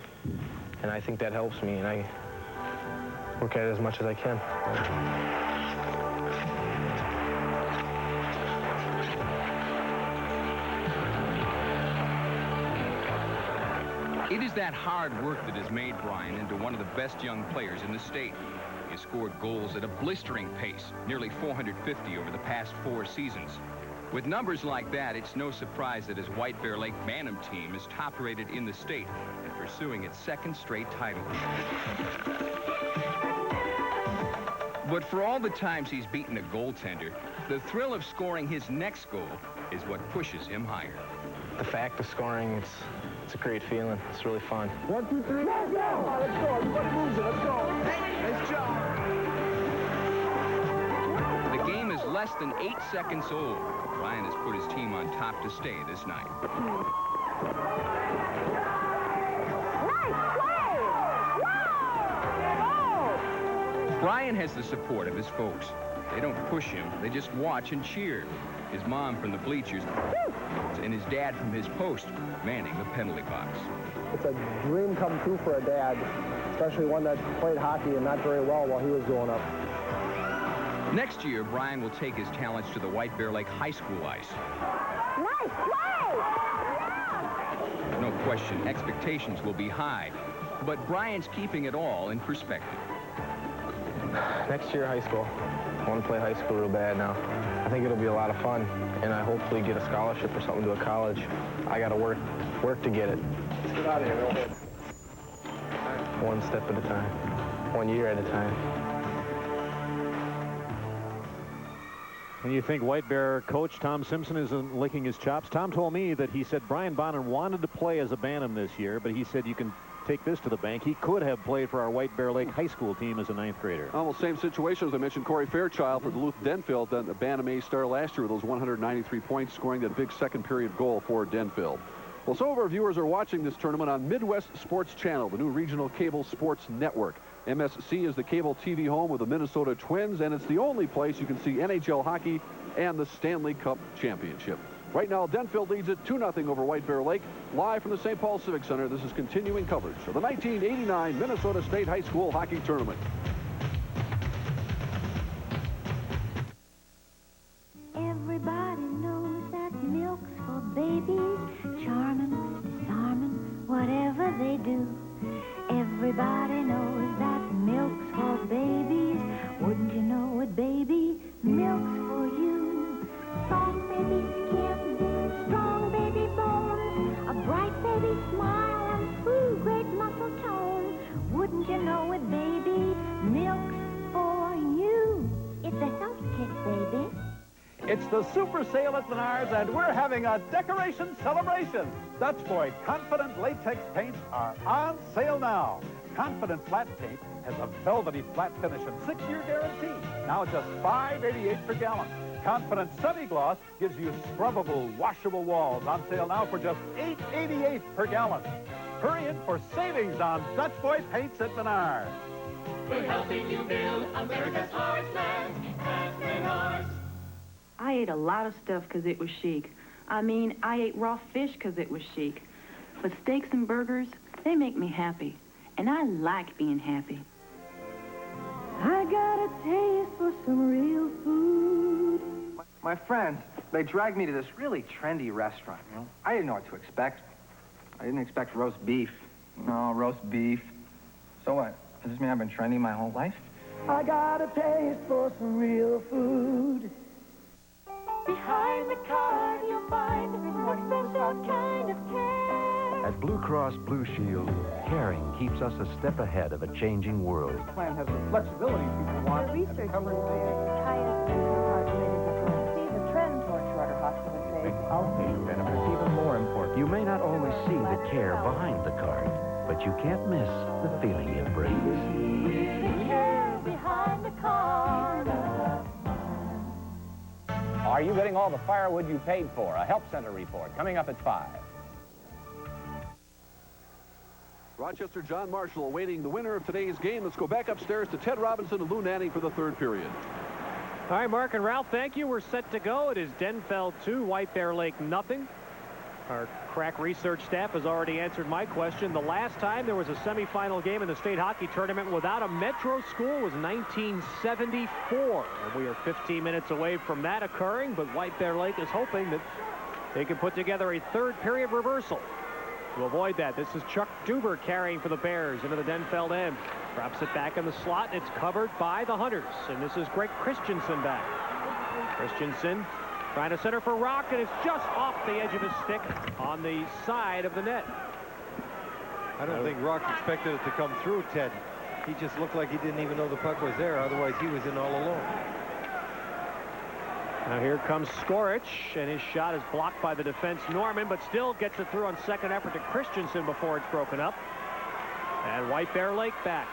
and I think that helps me, and I work at it as much as I can. It is that hard work that has made Brian into one of the best young players in the state. He has scored goals at a blistering pace, nearly 450 over the past 4 seasons. With numbers like that, it's no surprise that his White Bear Lake Bantam team is top-rated in the state and pursuing its 2nd straight title. But for all the times he's beaten a goaltender, the thrill of scoring his next goal is what pushes him higher. The fact of scoring, it's a great feeling. It's really fun. 1, 2, 3, let's go! Let's go! Let's lose it. Let's go! Hey, nice job! The game is less than 8 seconds old. Brian has put his team on top to stay this night. Nice play! Wow! Brian has the support of his folks. They don't push him. They just watch and cheer. His mom from the bleachers and his dad from his post manning the penalty box. It's a dream come true for a dad, especially one that played hockey and not very well while he was growing up. Next year, Brian will take his talents to the White Bear Lake High School ice. Nice play! No question, expectations will be high, but Brian's keeping it all in perspective. Next year, high school. I want to play high school real bad now. I think it'll be a lot of fun, and I hopefully get a scholarship or something to a college. I got to work to get it. Let's get out of here real quick. One step at a time, 1 year at a time. When you think White Bear coach Tom Simpson isn't licking his chops, Tom told me that he said Brian Bonin wanted to play as a Bantam this year, but he said you can take this to the bank. He could have played for our White Bear Lake High School team as a 9th grader. Almost same situation as I mentioned. Corey Fairchild for Duluth Denfeld, then the Bantam A star last year with those 193 points, scoring that big second period goal for Denfeld. Well, some of our viewers are watching this tournament on Midwest Sports Channel, the new regional cable sports network. MSC is the cable TV home of the Minnesota Twins, and it's the only place you can see NHL hockey and the Stanley Cup Championship. Right now, Denfeld leads it 2-0 over White Bear Lake. Live from the St. Paul Civic Center, this is continuing coverage of the 1989 Minnesota State High School Hockey Tournament. Everybody knows that milk's for babies, charming, disarming, whatever they do. Everybody knows that milk's for babies. Wouldn't you know it, baby? Milk's for you. Soft baby skin, strong baby bones, a bright baby smile, and great muscle tone. Wouldn't you know it, baby? Milk's for you. It's a health kick, baby. It's the super sale at Menards, and we're having a decoration celebration. Dutch Boy Confident Latex paints are on sale now. Confident Flat Paint has a velvety flat finish and 6-year guarantee. Now just $5.88 per gallon. Confident Semi-Gloss gives you scrubbable, washable walls. On sale now for just $8.88 per gallon. Hurry in for savings on Dutch Boy paints at Menards. We're helping you build America's heartland at Menards. I ate a lot of stuff because it was chic. I mean, I ate raw fish because it was chic. But steaks and burgers, they make me happy. And I like being happy. I got a taste for some real food. My friends, they dragged me to this really trendy restaurant, you know? I didn't know what to expect. I didn't expect roast beef. No, roast beef. So what? Does this mean I've been trendy my whole life? I got a taste for some real food. Behind the card, you'll find a special kind of care. At Blue Cross Blue Shield, caring keeps us a step ahead of a changing world. This plan has the flexibility people want. The research the trend toward shorter hospital stays. Outpatient benefits even more important. You may not always see the care behind the card, but you can't miss the feeling it brings. The care behind the card. Are you getting all the firewood you paid for? A Help Center report coming up at 5. Rochester John Marshall awaiting the winner of today's game. Let's go back upstairs to Ted Robinson and Lou Nanny for the 3rd period. All right, Mark and Ralph, thank you. We're set to go. It is Denfeld 2, White Bear Lake nothing. Our crack research staff has already answered my question. The last time there was a semifinal game in the state hockey tournament without a metro school was 1974. And we are 15 minutes away from that occurring, but White Bear Lake is hoping that they can put together a 3rd period reversal. To avoid that, this is Chuck Duber carrying for the Bears into the Denfeld end. Drops it back in the slot, and it's covered by the Hunters. And this is Greg Christensen back. Christensen trying to center for Rock, and it's just off the edge of his stick on the side of the net. I don't think Rock expected it to come through, Ted. He just looked like he didn't even know the puck was there. Otherwise, he was in all alone. Now here comes Skorich, and his shot is blocked by the defense Norman, but still gets it through on second effort to Christensen before it's broken up. And White Bear Lake back.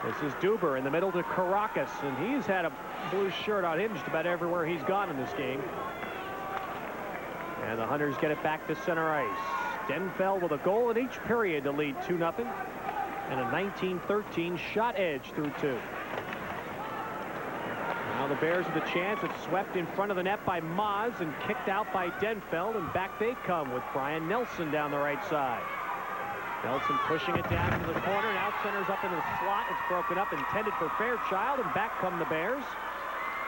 This is Duber in the middle to Caracas, and he's had a blue shirt on him just about everywhere he's gone in this game. And the Hunters get it back to center ice. Denfeld with a goal in each period to lead 2-0, and a 19-13 shot edge through 2. Now the Bears with a chance. It's swept in front of the net by Maz and kicked out by Denfeld, and back they come with Brian Nelson down the right side. Nelson pushing it down into the corner, and out centers up into the slot. It's broken up, intended for Fairchild, and back come the Bears.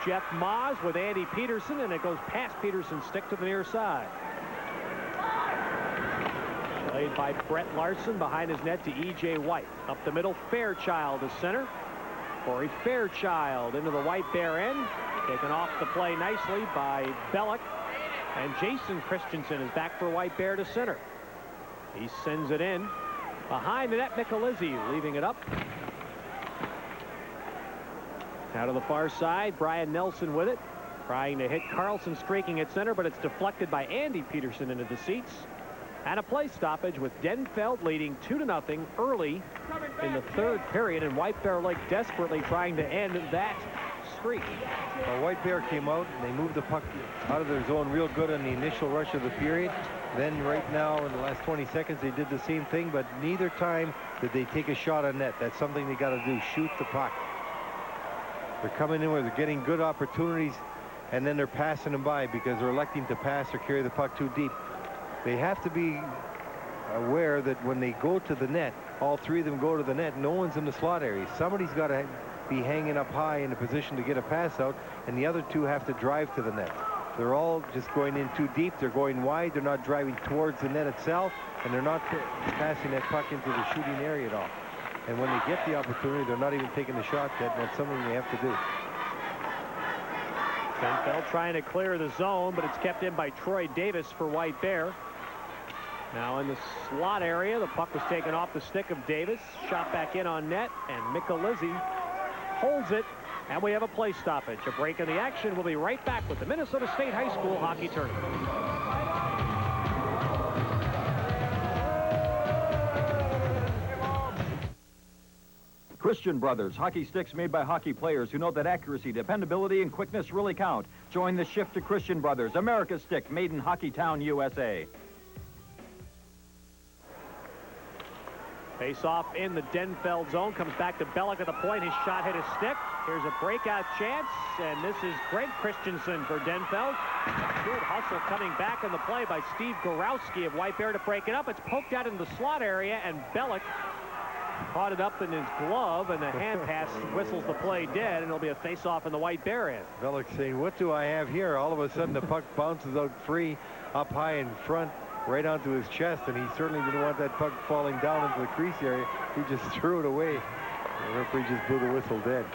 Jeff Maz with Andy Peterson, and it goes past Peterson's stick to the near side. Played by Brett Larson behind his net to E.J. White. Up the middle, Fairchild is center. Corey Fairchild into the White Bear end. Taken off the play nicely by Bellick. And Jason Christensen is back for White Bear to center. He sends it in. Behind the net, Michelizzi leaving it up. Now to the far side, Brian Nelson with it. Trying to hit Carlson streaking at center, but it's deflected by Andy Peterson into the seats. And a play stoppage with Denfeld leading 2-0 early in the third period, and White Bear Lake desperately trying to end that streak. Well, White Bear came out and they moved the puck out of their zone real good on the initial rush of the period. Then right now in the last 20 seconds they did the same thing, but neither time did they take a shot on net. That's something they got to do, shoot the puck. They're coming in where they're getting good opportunities, and then they're passing them by because they're electing to pass or carry the puck too deep. They have to be aware that when they go to the net, all three of them go to the net, no one's in the slot area. Somebody's got to be hanging up high in a position to get a pass out, and the other two have to drive to the net. They're all just going in too deep. They're going wide. They're not driving towards the net itself, and they're not passing that puck into the shooting area at all. And when they get the opportunity, they're not even taking the shot yet. That's something they have to do. Denfeld trying to clear the zone, but it's kept in by Troy Davis for White Bear. Now in the slot area, the puck was taken off the stick of Davis, shot back in on net, and Michelizzi holds it, and we have a play stoppage. A break in the action. We'll be right back with the Minnesota State High School Hockey Tournament. Christian Brothers, hockey sticks made by hockey players who know that accuracy, dependability, and quickness really count. Join the shift to Christian Brothers, America's stick, made in Hockeytown, USA. Face off in the Denfeld zone, comes back to Bellick at the point. His shot hit his stick. Here's a breakout chance, and this is Greg Christensen for Denfeld. Good hustle coming back in the play by Steve Gorowski of White Bear to break it up. It's poked out in the slot area, and Bellick caught it up in his glove, and the hand pass whistles the play dead, and it'll be a face-off in the White Bear end. Bellick saying, what do I have here? All of a sudden, the puck bounces out free, up high in front, right onto his chest, and he certainly didn't want that puck falling down into the crease area. He just threw it away. The referee just blew the whistle dead.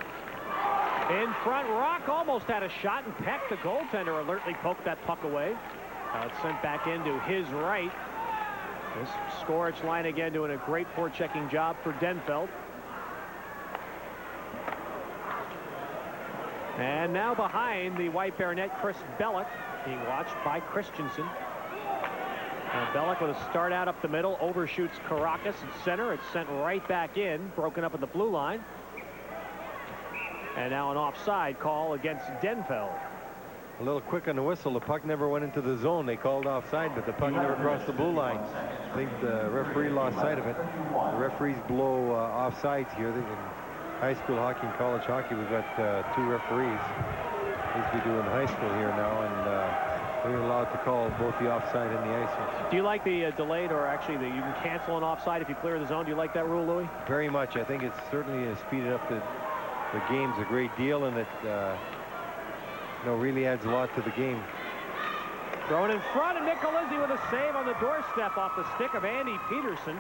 In front, Rock almost had a shot, and Peck, the goaltender, alertly poked that puck away. Now it's sent back into his right. This Skorich line again doing a great forechecking job for Denfeld. And now behind the White Bear net, Chris Bellick being watched by Christensen. Now Bellick with a start out up the middle, overshoots Caracas at center. It's sent right back in, broken up at the blue line. And now an offside call against Denfeld. A little quick on the whistle. The puck never went into the zone. They called offside, but the puck never crossed the blue line. I think the referee lost sight of it. The referees blow offsides here. In high school hockey and college hockey, we've got two referees. As we do in high school here now, and we're allowed to call both the offside and the icing. Do you like the delayed, or actually you can cancel an offside if you clear the zone? Do you like that rule, Louis? Very much. I think it's certainly speeded up the games a great deal, and it really adds a lot to the game. Thrown in front, and Michelizzi with a save on the doorstep off the stick of Andy Peterson.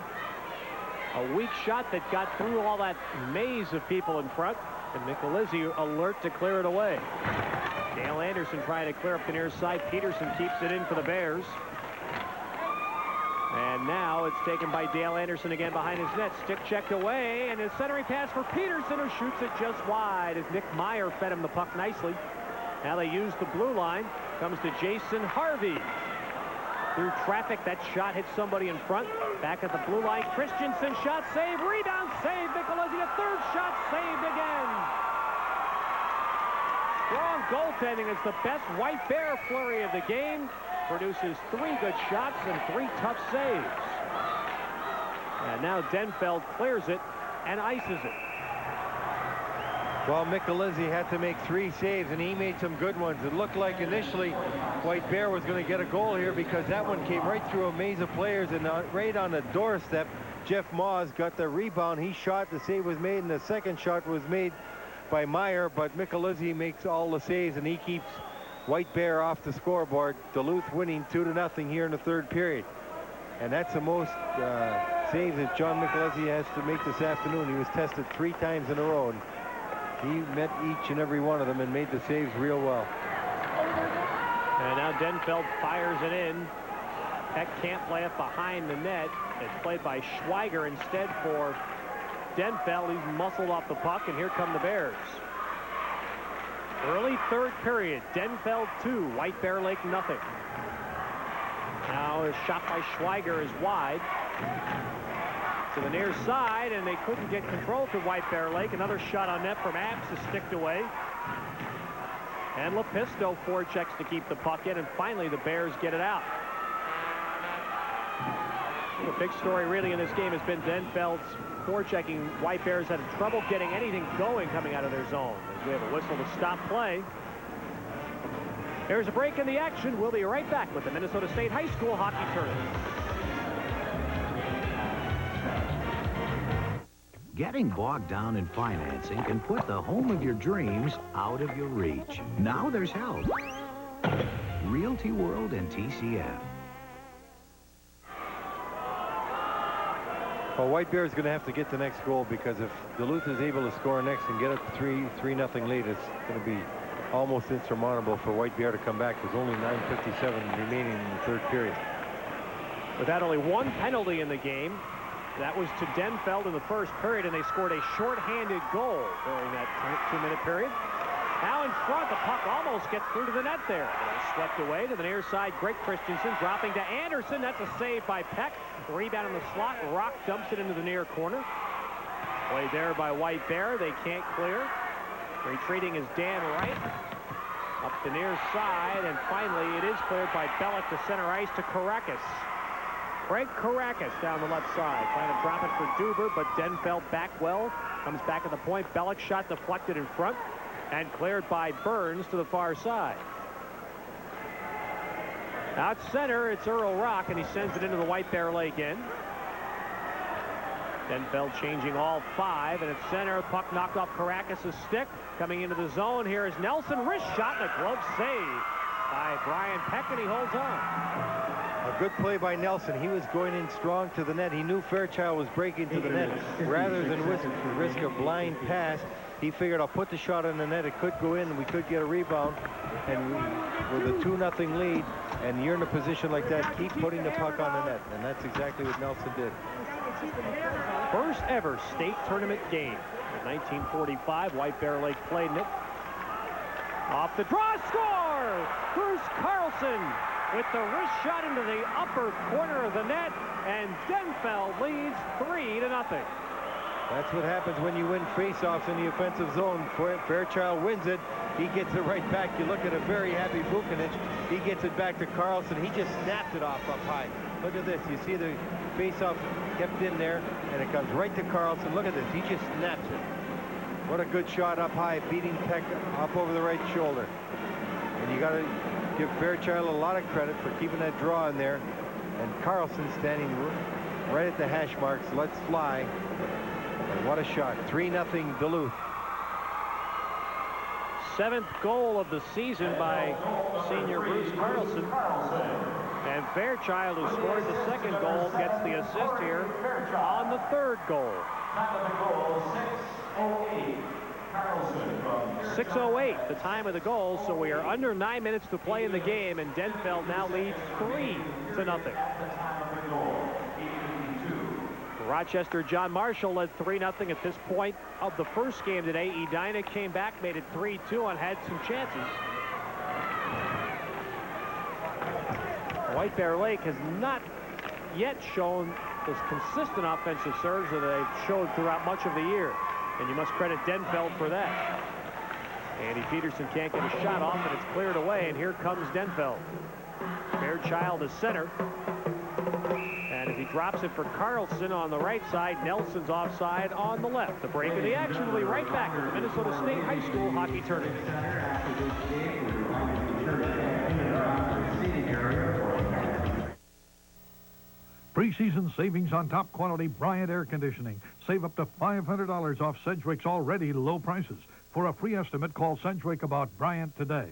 A weak shot that got through all that maze of people in front, and Michelizzi alert to clear it away. Dale Anderson trying to clear up the near side. Peterson keeps it in for the Bears. And now it's taken by Dale Anderson again behind his net. Stick checked away, and a centering pass for Peterson, who shoots it just wide as Nick Meyer fed him the puck nicely. Now they use the blue line. Comes to Jason Harvey. Through traffic, that shot hits somebody in front. Back at the blue line, Christensen shot, save, rebound, save. Michelizzi, a third shot, saved again. Strong goaltending is the best White Bear flurry of the game. Produces 3 good shots and 3 tough saves. And now Denfeld clears it and ices it. Well, Michelizzi had to make 3 saves, and he made some good ones. It looked like initially White Bear was going to get a goal here because that one came right through a maze of players, and right on the doorstep, Jeff Maws got the rebound. He shot, the save was made, and the second shot was made by Meyer, but Michelizzi makes all the saves, and he keeps White Bear off the scoreboard. Duluth winning 2-0 here in the 3rd period. And that's the most saves that John Michelizzi has to make this afternoon. He was tested 3 times in a row, and he met each and every one of them and made the saves real well. And now Denfeld fires it in. Peck can't play it behind the net. It's played by Schweiger instead for Denfeld. He's muscled off the puck, and here come the Bears. Early 3rd period, Denfeld 2, White Bear Lake nothing. Now a shot by Schweiger is wide to the near side, and they couldn't get control to White Bear Lake. Another shot on net from Abs is sticked away. And Lepisto forechecks to keep the puck in, and finally the Bears get it out. The big story really in this game has been Denfeld's forechecking. White Bears had trouble getting anything going coming out of their zone. As we have a whistle to stop play. There's a break in the action. We'll be right back with the Minnesota State High School Hockey Tournament. Getting bogged down in financing can put the home of your dreams out of your reach. Now there's help. Realty World and TCF. Well, White Bear is going to have to get the next goal, because if Duluth is able to score next and get a 3-0 lead, it's going to be almost insurmountable for White Bear to come back. There's only 9:57 remaining in the 3rd period. Without only 1 penalty in the game. That was to Denfeld in the 1st period, and they scored a shorthanded goal during that 2-minute period. Now in front, the puck almost gets through to the net there. Swept away to the near side. Greg Christensen dropping to Anderson. That's a save by Peck. Rebound in the slot. Rock dumps it into the near corner. Played there by White Bear. They can't clear. Retreating is Dan Wright. Up the near side, and finally it is cleared by Bellick to center ice to Karakis. Craig Karakis down the left side, trying to drop it for Duber, but Denfeld back well, comes back at the point. Bellick shot deflected in front and cleared by Burns to the far side. Out center, it's Earl Rock, and he sends it into the White Bear Lake end. Denfeld changing all 5, and at center, puck knocked off Karakis' stick. Coming into the zone, here is Nelson, wrist shot, and a glove save by Brian Peck, and he holds on. A good play by Nelson. He was going in strong to the net. He knew Fairchild was breaking to the net. Rather than risk a blind pass, he figured, I'll put the shot in the net. It could go in, and we could get a rebound. And with a 2-0 lead, and you're in a position like that, keep putting the puck on the net. And that's exactly what Nelson did. First ever state tournament game. In 1945, White Bear Lake played in it. Off the draw, score! Bruce Carlson with the wrist shot into the upper corner of the net, and Denfeld leads 3-0. That's what happens when you win faceoffs in the offensive zone. Fairchild wins it. He gets it right back. You look at a very happy Vukanich. He gets it back to Carlson. He just snapped it off up high. Look at this. You see the faceoff kept in there, and it comes right to Carlson. Look at this. He just snaps it. What a good shot up high, beating Peck up over the right shoulder. And you got to give Fairchild a lot of credit for keeping that draw in there. And Carlson standing right at the hash marks. Let's fly. And what a shot. 3-0 Duluth. 7th goal of the season by senior Bruce Carlson. And Fairchild, who scored the 2nd goal, gets the assist here on the 3rd goal. 6:08, the time of the goal, so we are under 9 minutes to play in the game, and Denfeld now leads 3-0. Rochester John Marshall led 3-0 at this point of the first game today. Edina came back, made it 3-2, and had some chances. White Bear Lake has not yet shown this consistent offensive surge that they've showed throughout much of the year. And you must credit Denfeld for that. Andy Peterson can't get a shot off, and it's cleared away, and here comes Denfeld. Fairchild is center. And if he drops it for Carlson on the right side, Nelson's offside on the left. The break of the action will be right back at the Minnesota State High School hockey tournament. Preseason savings on top quality Bryant air conditioning. Save up to $500 off Sedgwick's already low prices. For a free estimate, call Sedgwick about Bryant today.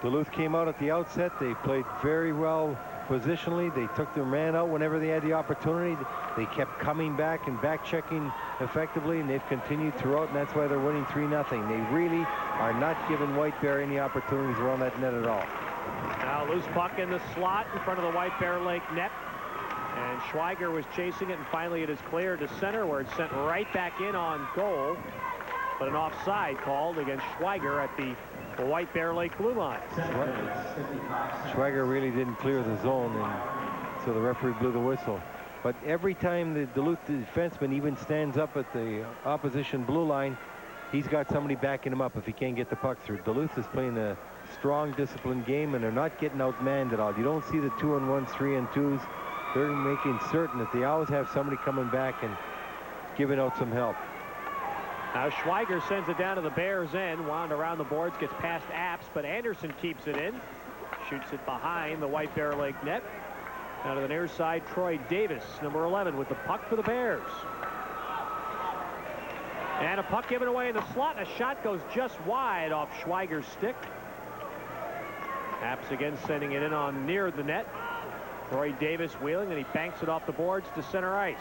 Duluth came out at the outset. They played very well positionally. They took their man out whenever they had the opportunity. They kept coming back and back-checking effectively, and they've continued throughout, and that's why they're winning 3-0. They really are not giving White Bear any opportunities around that net at all. Now loose puck in the slot in front of the White Bear Lake net. And Schweiger was chasing it, and finally it is cleared to center, where it's sent right back in on goal. But an offside called against Schweiger at the White Bear Lake blue line. Schweiger really didn't clear the zone, and so the referee blew the whistle. But every time the Duluth defenseman even stands up at the opposition blue line, he's got somebody backing him up if he can't get the puck through. Duluth is playing a strong, disciplined game, and they're not getting outmanned at all. You don't see the 2-on-1s, 3-on-2s. They're making certain that they always have somebody coming back and giving out some help. Now Schweiger sends it down to the Bears' end, wound around the boards, gets past Apps, but Anderson keeps it in. Shoots it behind the White Bear Lake net. Now to the near side, Troy Davis, number 11, with the puck for the Bears. And a puck given away in the slot. A shot goes just wide off Schweiger's stick. Apps again sending it in on near the net. Troy Davis wheeling, and he banks it off the boards to center ice.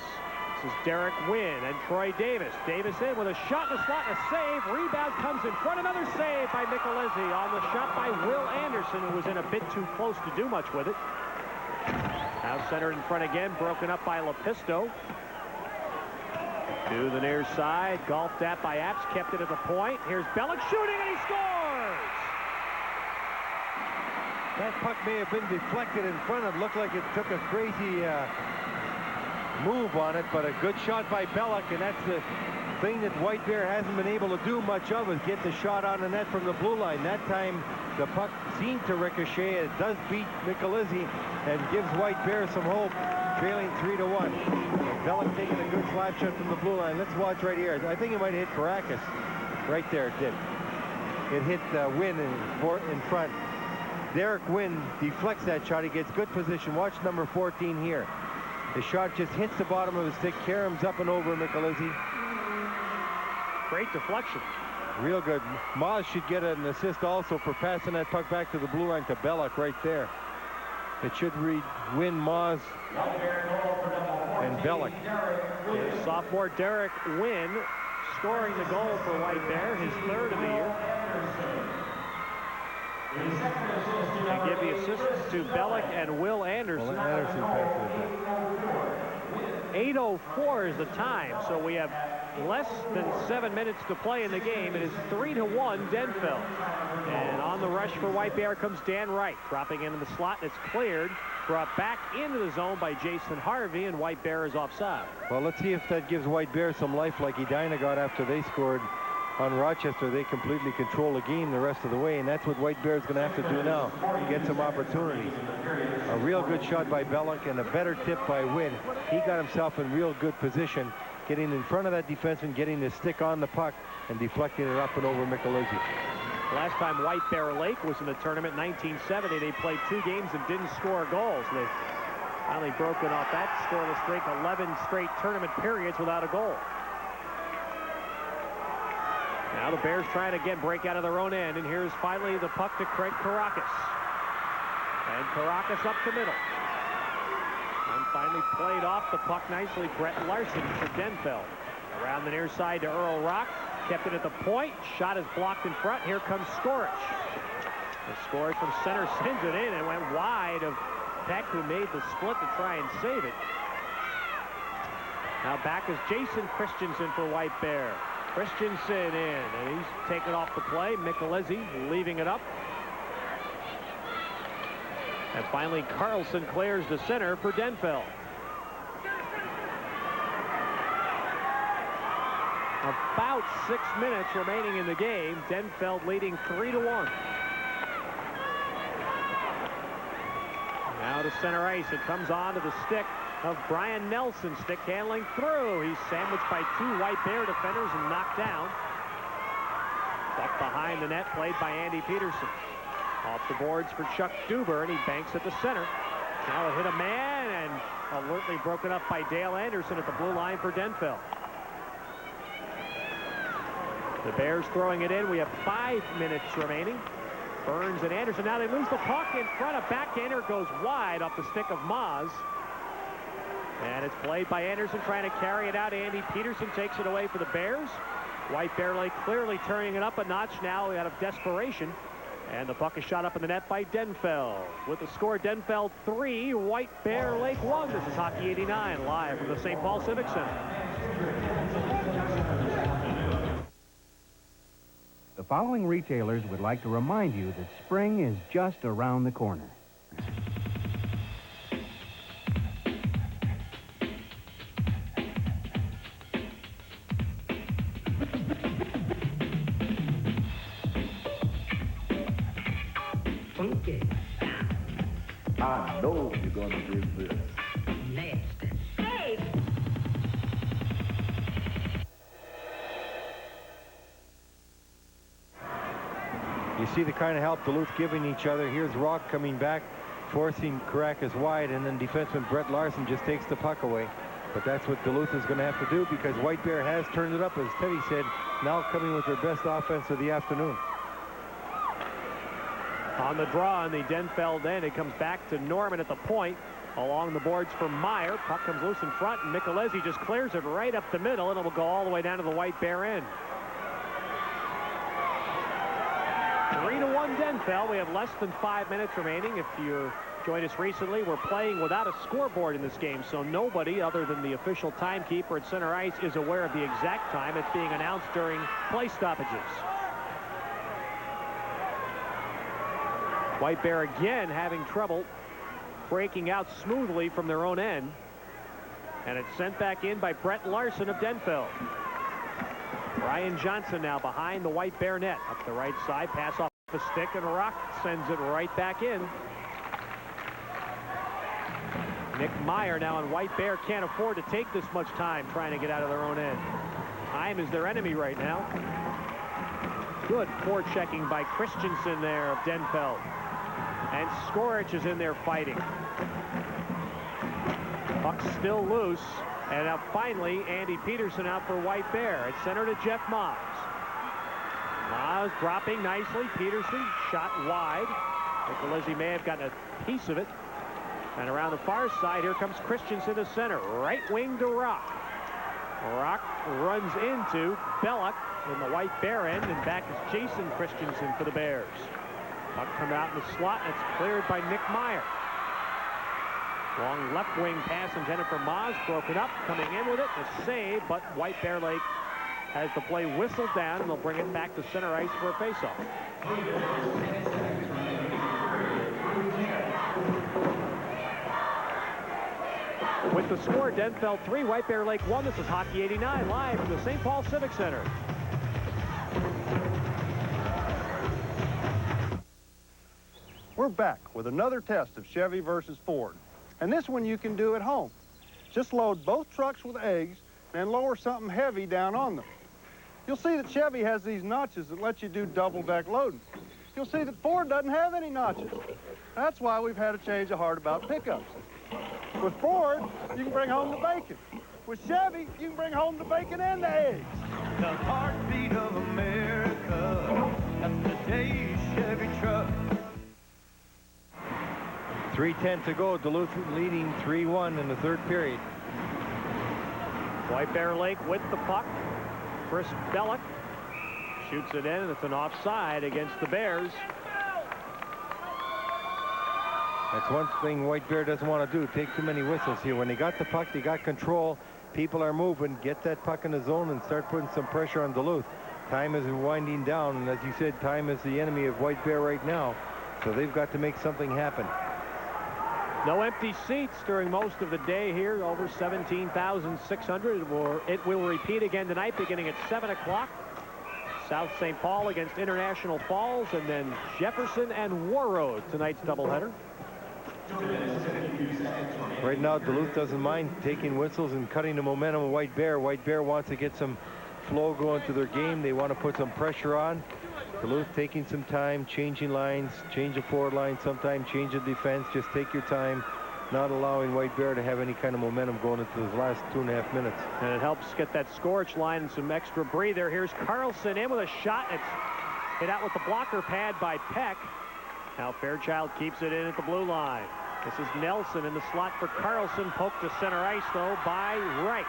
This is Derek Wynn and Troy Davis. Davis in with a shot in the slot, a save. Rebound comes in front. Another save by Michelizzi on the shot by Will Anderson, who was in a bit too close to do much with it. Now centered in front again, broken up by Lepisto. To the near side, golfed at by Apps, kept it at the point. Here's Bellick shooting, and he scores! That puck may have been deflected in front. It looked like it took a crazy move on it, but a good shot by Bellick, and that's the thing that White Bear hasn't been able to do much of, is get the shot on the net from the blue line. That time the puck seemed to ricochet. It does beat Michelizzi and gives White Bear some hope, trailing 3-1. Bellick taking a good slap shot from the blue line. Let's watch right here. I think it might hit Caracas. Right there it did. It hit Wynn in front. Derek Wynn deflects that shot. He gets good position. Watch number 14 here. The shot just hits the bottom of his stick, caroms up and over Michelizzi. Great deflection. Real good. Moz should get an assist also for passing that puck back to the blue line to Bellick right there. It should read Wynn, Moz, and Bellick. Sophomore Derek Wynn scoring the goal for White Bear, his third of the year. And give the assists to Bellick and Will Anderson. 8:04 is the time, so we have less than 7 minutes to play in the game. It is 3-1 Denfeld. And on the rush for White Bear comes Dan Wright, dropping into the slot, and it's cleared. Brought back into the zone by Jason Harvey, and White Bear is offside. Well, let's see if that gives White Bear some life like Edina got after they scored on Rochester. They completely control the game the rest of the way, and that's what White Bear is going to have to do now, get some opportunities. A real good shot by Bellick and a better tip by Wynn. He got himself in real good position, getting in front of that defenseman, getting his stick on the puck, and deflecting it up and over Michelizzi. Last time White Bear Lake was in the tournament, 1970, they played 2 games and didn't score goals. They've finally broken off that scoreless streak, 11 straight tournament periods without a goal. Now the Bears trying to again break out of their own end, and here's finally the puck to Craig Caracas. And Caracas up the middle. And finally played off the puck nicely, Brett Larson for Denfeld. Around the near side to Earl Rock. Kept it at the point. Shot is blocked in front. Here comes Skorich. The Skorich from center sends it in and went wide of Peck, who made the split to try and save it. Now back is Jason Christensen for White Bear. Christensen in, and he's taken off the play. Michelizzi leaving it up. And finally, Carlson clears the center for Denfeld. About 6 minutes remaining in the game. Denfeld leading 3-1. Now to center ice. It comes on to the stick of Brian Nelson. Stick handling through. He's sandwiched by two White Bear defenders and knocked down. Up behind the net, played by Andy Peterson. Off the boards for Chuck Duber, and he banks at the center. Now it hit a man, and alertly broken up by Dale Anderson at the blue line for Denfeld. The Bears throwing it in. We have 5 minutes remaining. Burns and Anderson. Now they lose the puck in front. A backhander goes wide off the stick of Maz. And it's played by Anderson trying to carry it out. Andy Peterson takes it away for the Bears. White Bear Lake clearly turning it up a notch now out of desperation. And the puck is shot up in the net by Denfeld. With the score, Denfeld 3, White Bear Lake 1. This is Hockey 89, live from the St. Paul Civic Center. The following retailers would like to remind you that spring is just around the corner. Funky. I know you're gonna do this. Nasty. Hey! You see the kind of help Duluth giving each other. Here's Rock coming back, forcing Caracas wide, and then defenseman Brett Larson just takes the puck away. But that's what Duluth is going to have to do, because White Bear has turned it up, as Teddy said, now coming with their best offense of the afternoon. On the draw on the Denfeld end, it comes back to Norman at the point. Along the boards for Meyer. Puck comes loose in front, and Nicolezzi just clears it right up the middle, and it will go all the way down to the White Bear end. 3-1 Denfeld. We have less than 5 minutes remaining. If you're joined us recently, we're playing without a scoreboard in this game, so nobody other than the official timekeeper at center ice is aware of the exact time. It's being announced during play stoppages. White Bear again having trouble breaking out smoothly from their own end. And it's sent back in by Brett Larson of Denfeld. Brian Johnson now behind the White Bear net. Up the right side, pass off the stick, and Rock sends it right back in. Nick Meyer now on White Bear can't afford to take this much time trying to get out of their own end. Time is their enemy right now. Good forechecking by Christensen there of Denfeld. And Skorich is in there fighting. Puck still loose. And now finally, Andy Peterson out for White Bear. It's center to Jeff Maz. Maz dropping nicely. Peterson shot wide. Nicolezzi may have gotten a piece of it. And around the far side, here comes Christensen to center. Right wing to Rock. Rock runs into Belloc in the White Bear end, and back is Jason Christensen for the Bears. Puck coming out in the slot, and it's cleared by Nick Meyer. Long left wing pass intended for Maz, broken up, coming in with it, a save, but White Bear Lake has the play whistled down, and they'll bring it back to center ice for a faceoff. With the score, Denfeld 3, White Bear Lake 1. This is Hockey 89, live from the St. Paul Civic Center. We're back with another test of Chevy versus Ford. And this one you can do at home. Just load both trucks with eggs and lower something heavy down on them. You'll see that Chevy has these notches that let you do double-deck loading. You'll see that Ford doesn't have any notches. That's why we've had a change of heart about pickups. With Ford, you can bring home the bacon. With Chevy, you can bring home the bacon and the eggs. The heartbeat of America, that's today's Chevy truck. 3:10 to go. Duluth leading 3-1 in the third period. White Bear Lake with the puck. Chris Belloc shoots it in, and it's an offside against the Bears. That's one thing White Bear doesn't want to do, take too many whistles here. When they got the puck, they got control. People are moving. Get that puck in the zone and start putting some pressure on Duluth. Time is winding down, and as you said, time is the enemy of White Bear right now. So they've got to make something happen. No empty seats during most of the day here, over 17,600. It will repeat again tonight, beginning at 7 o'clock. South St. Paul against International Falls, and then Jefferson and Warroad, tonight's doubleheader. Right now, Duluth doesn't mind taking whistles and cutting the momentum of White Bear. White Bear wants to get some flow going to their game. They want to put some pressure on. Duluth taking some time, changing lines, change the forward line, sometime change the defense. Just take your time, not allowing White Bear to have any kind of momentum going into the last 2.5 minutes. And it helps get that Scorch line and some extra breather. Here's Carlson in with a shot. It's hit out with the blocker pad by Peck. Now Fairchild keeps it in at the blue line. This is Nelson in the slot for Carlson. Poked to center ice, though, by Wright.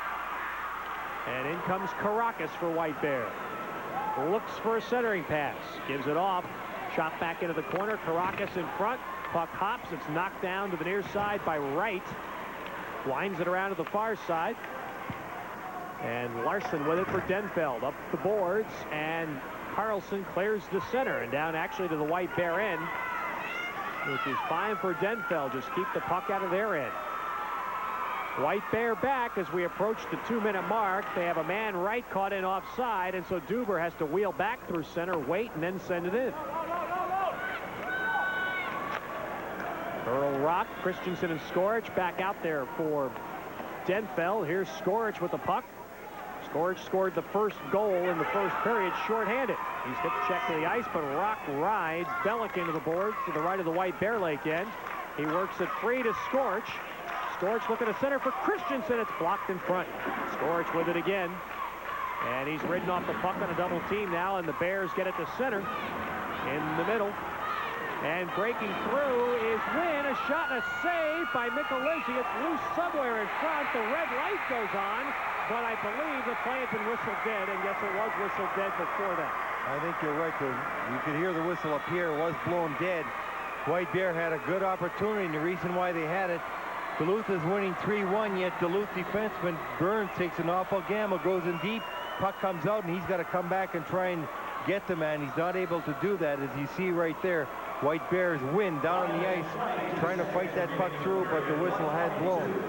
And in comes Caracas for White Bear. Looks for a centering pass. Gives it off. Shot back into the corner. Caracas in front. Puck hops. It's knocked down to the near side by Wright. Winds it around to the far side. And Larson with it for Denfeld. Up the boards. And Carlson clears the center. And down actually to the White Bear end, which is fine for Denfeld. Just keep the puck out of their end. White Bear back as we approach the 2-minute mark. They have a man right caught in offside, and so Duber has to wheel back through center, wait, and then send it in. Earl Rock, Christensen, and Skorich back out there for Denfeld. Here's Skorich with the puck. Skorich scored the first goal in the first period shorthanded. He's hit check to the ice, but Rock rides Bellick into the boards to the right of the White Bear Lake end. He works it free to Skorich. Skorich looking to center for Christensen. It's blocked in front. Skorich with it again. And he's ridden off the puck on a double team now, and the Bears get it to center in the middle. And breaking through is Wynn. A shot and a save by Michelizzi. It's loose somewhere in front. The red light goes on, but I believe the play has been whistled dead, and yes, it was whistled dead before that. I think you're right. You could hear the whistle up here. It was blown dead. White Bear had a good opportunity, and the reason why they had it, Duluth is winning 3-1, yet Duluth defenseman Burns takes an awful gamble, goes in deep, puck comes out, and he's got to come back and try and get the man. He's not able to do that, as you see right there. White Bears win down on the ice, trying to fight that puck through, but the whistle had blown.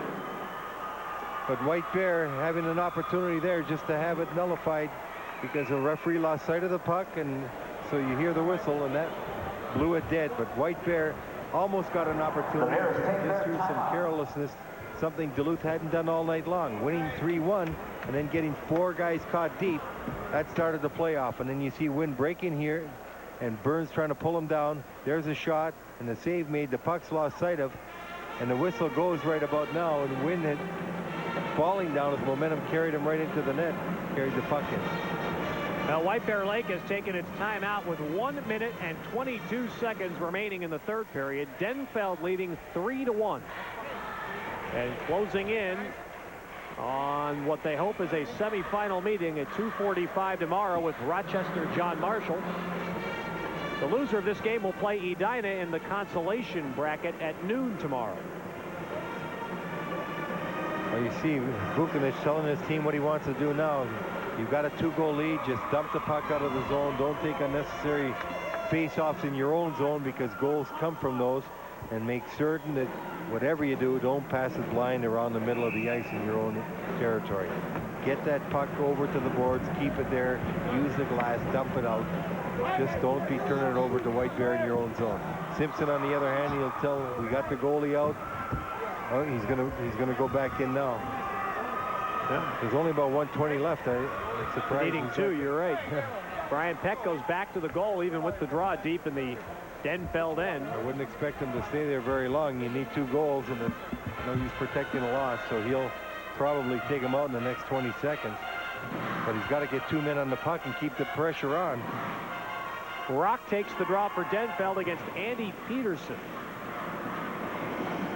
But White Bear having an opportunity there just to have it nullified because the referee lost sight of the puck, and so you hear the whistle, and that blew it dead. But White Bear almost got an opportunity just through some carelessness, something Duluth hadn't done all night long. Winning 3-1 and then getting 4 guys caught deep, that started the playoff. And then you see Wynn breaking here, and Burns trying to pull him down. There's a shot, and the save made. The puck's lost sight of, and the whistle goes right about now, and Wynn had falling down as momentum carried him right into the net, carried the puck in. Now, White Bear Lake has taken its timeout with 1 minute and 22 seconds remaining in the third period. Denfeld leading 3-1. And closing in on what they hope is a semifinal meeting at 2:45 tomorrow with Rochester John Marshall. The loser of this game will play Edina in the consolation bracket at noon tomorrow. Well, you see Vukovic telling his team what he wants to do now. You've got a 2-goal lead. Just dump the puck out of the zone. Don't take unnecessary face-offs in your own zone, because goals come from those. And make certain that whatever you do, don't pass it blind around the middle of the ice in your own territory. Get that puck over to the boards. Keep it there. Use the glass. Dump it out. Just don't be turning it over to White Bear in your own zone. Simpson, on the other hand, he'll tell, we got the goalie out. Oh, he's gonna go back in now. Yeah. There's only about 1:20 left. It's surprising. Needing 2, you're right. Brian Peck goes back to the goal even with the draw deep in the Denfeld end. I wouldn't expect him to stay there very long. You need 2 goals, and no use protecting a loss, so he'll probably take him out in the next 20 seconds. But he's got to get 2 men on the puck and keep the pressure on. Rock takes the draw for Denfeld against Andy Peterson.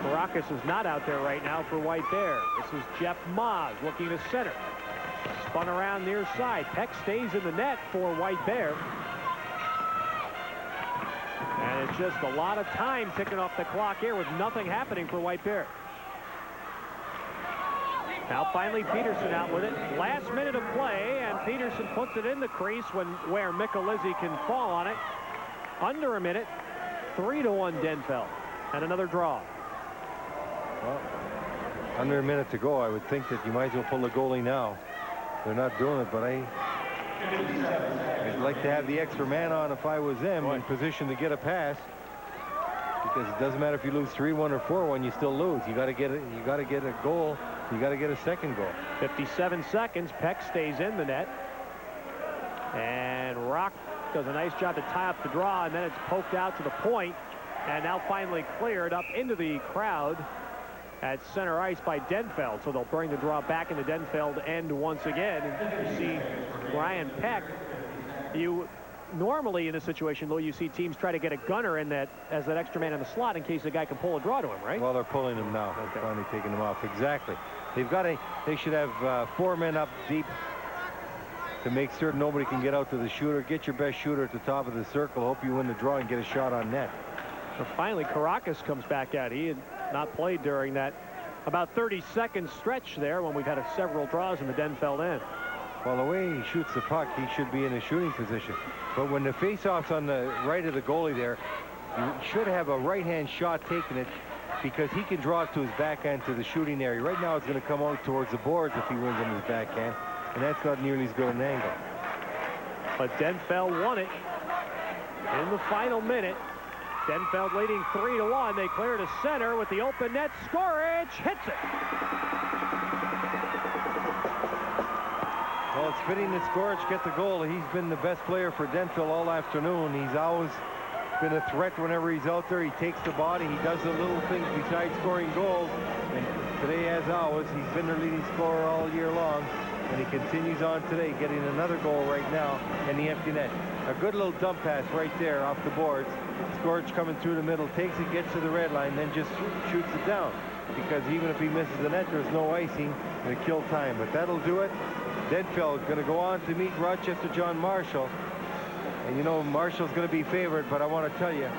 Caracas is not out there right now for White Bear. This is Jeff Maas looking to center. Spun around near side. Peck stays in the net for White Bear. And it's just a lot of time ticking off the clock here with nothing happening for White Bear. Now finally Peterson out with it. Last minute of play, and Peterson puts it in the crease where Michelizzi can fall on it. Under a minute, 3-1 Denfeld. And another draw. Well, under a minute to go, I would think that you might as well pull the goalie now. They're not doing it, but I'd like to have the extra man on if I was them, in position to get a pass. because it doesn't matter if you lose 3-1 or 4-1, you still lose. You got to get it. You got to get a goal. You got to get a second goal. 57 seconds. Peck stays in the net. And Rock does a nice job to tie up the draw, and then it's poked out to the point, and now finally cleared up into the crowd at center ice by Denfeld. So they'll bring the draw back in the Denfeld end once again. And you see Brian Peck. You normally in a situation, though, you see teams try to get a gunner in that as that extra man in the slot in case the guy can pull a draw to him, right? Well, they're pulling him now. Okay. They're finally taking him off. Exactly. They should have 4 men up deep to make certain nobody can get out to the shooter. Get your best shooter at the top of the circle. Hope you win the draw and get a shot on net. So finally, Caracas comes back out. He had not played during that about 30-second stretch there when we've had several draws in the Denfeld end. Well, the way he shoots the puck, he should be in a shooting position. But when the faceoff's on the right of the goalie there, you should have a right-hand shot taking it because he can draw it to his backhand to the shooting area. Right now, it's going to come out towards the boards if he wins on his backhand, and that's not nearly as good an angle. But Denfeld won it in the final minute. Denfeld leading 3-1. They clear to center with the open net. Skorich hits it. Well, it's fitting that Skorich get the goal. He's been the best player for Denfeld all afternoon. He's always been a threat whenever he's out there. He takes the body. He does the little things besides scoring goals. And today, as always, he's been their leading scorer all year long. And he continues on today, getting another goal right now in the empty net. A good little dump pass right there off the boards. Skorich coming through the middle, takes it, gets to the red line, then just shoots it down. Because even if he misses the net, there's no icing to kill time. But that'll do it. Denfeld going to go on to meet Rochester John Marshall. And you know, Marshall's going to be favored, but I want to tell you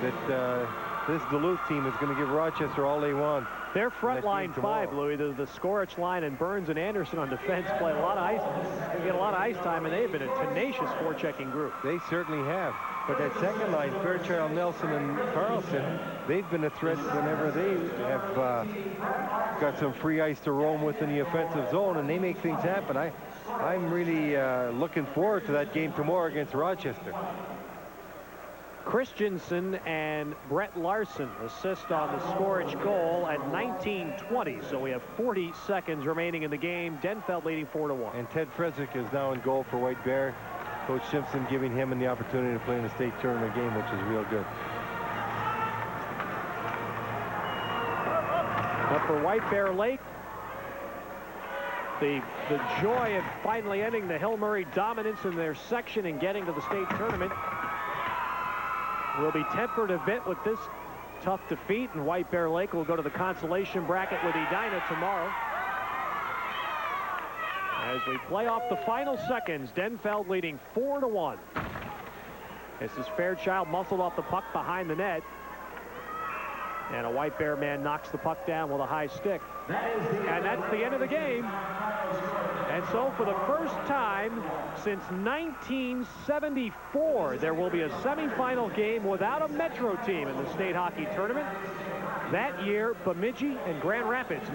that this Duluth team is going to give Rochester all they want. Their front line 5, Louis, the Skorich line and Burns and Anderson on defense play a lot of ice. They get a lot of ice time, and they've been a tenacious forechecking group. They certainly have. But that second line, Fairchild, Nelson, and Carlson, they've been a threat whenever they have got some free ice to roam with in the offensive zone, and they make things happen. I'm really looking forward to that game tomorrow against Rochester. Christensen and Brett Larson assist on the Skorich goal at 19:20. So we have 40 seconds remaining in the game. Denfeld leading 4-1. And Ted Fresnick is now in goal for White Bear. Coach Simpson giving him the opportunity to play in the state tournament game, which is real good. But for White Bear Lake, the joy of finally ending the Hill Murray dominance in their section and getting to the state tournament will be tempered a bit with this tough defeat, and White Bear Lake will go to the consolation bracket with Edina tomorrow. As we play off the final seconds, Denfeld leading 4-1. This is Fairchild muscled off the puck behind the net. And a White Bear man knocks the puck down with a high stick. And that's the end of the game. And so for the first time since 1974, there will be a semifinal game without a Metro team in the state hockey tournament. That year, Bemidji and Grand Rapids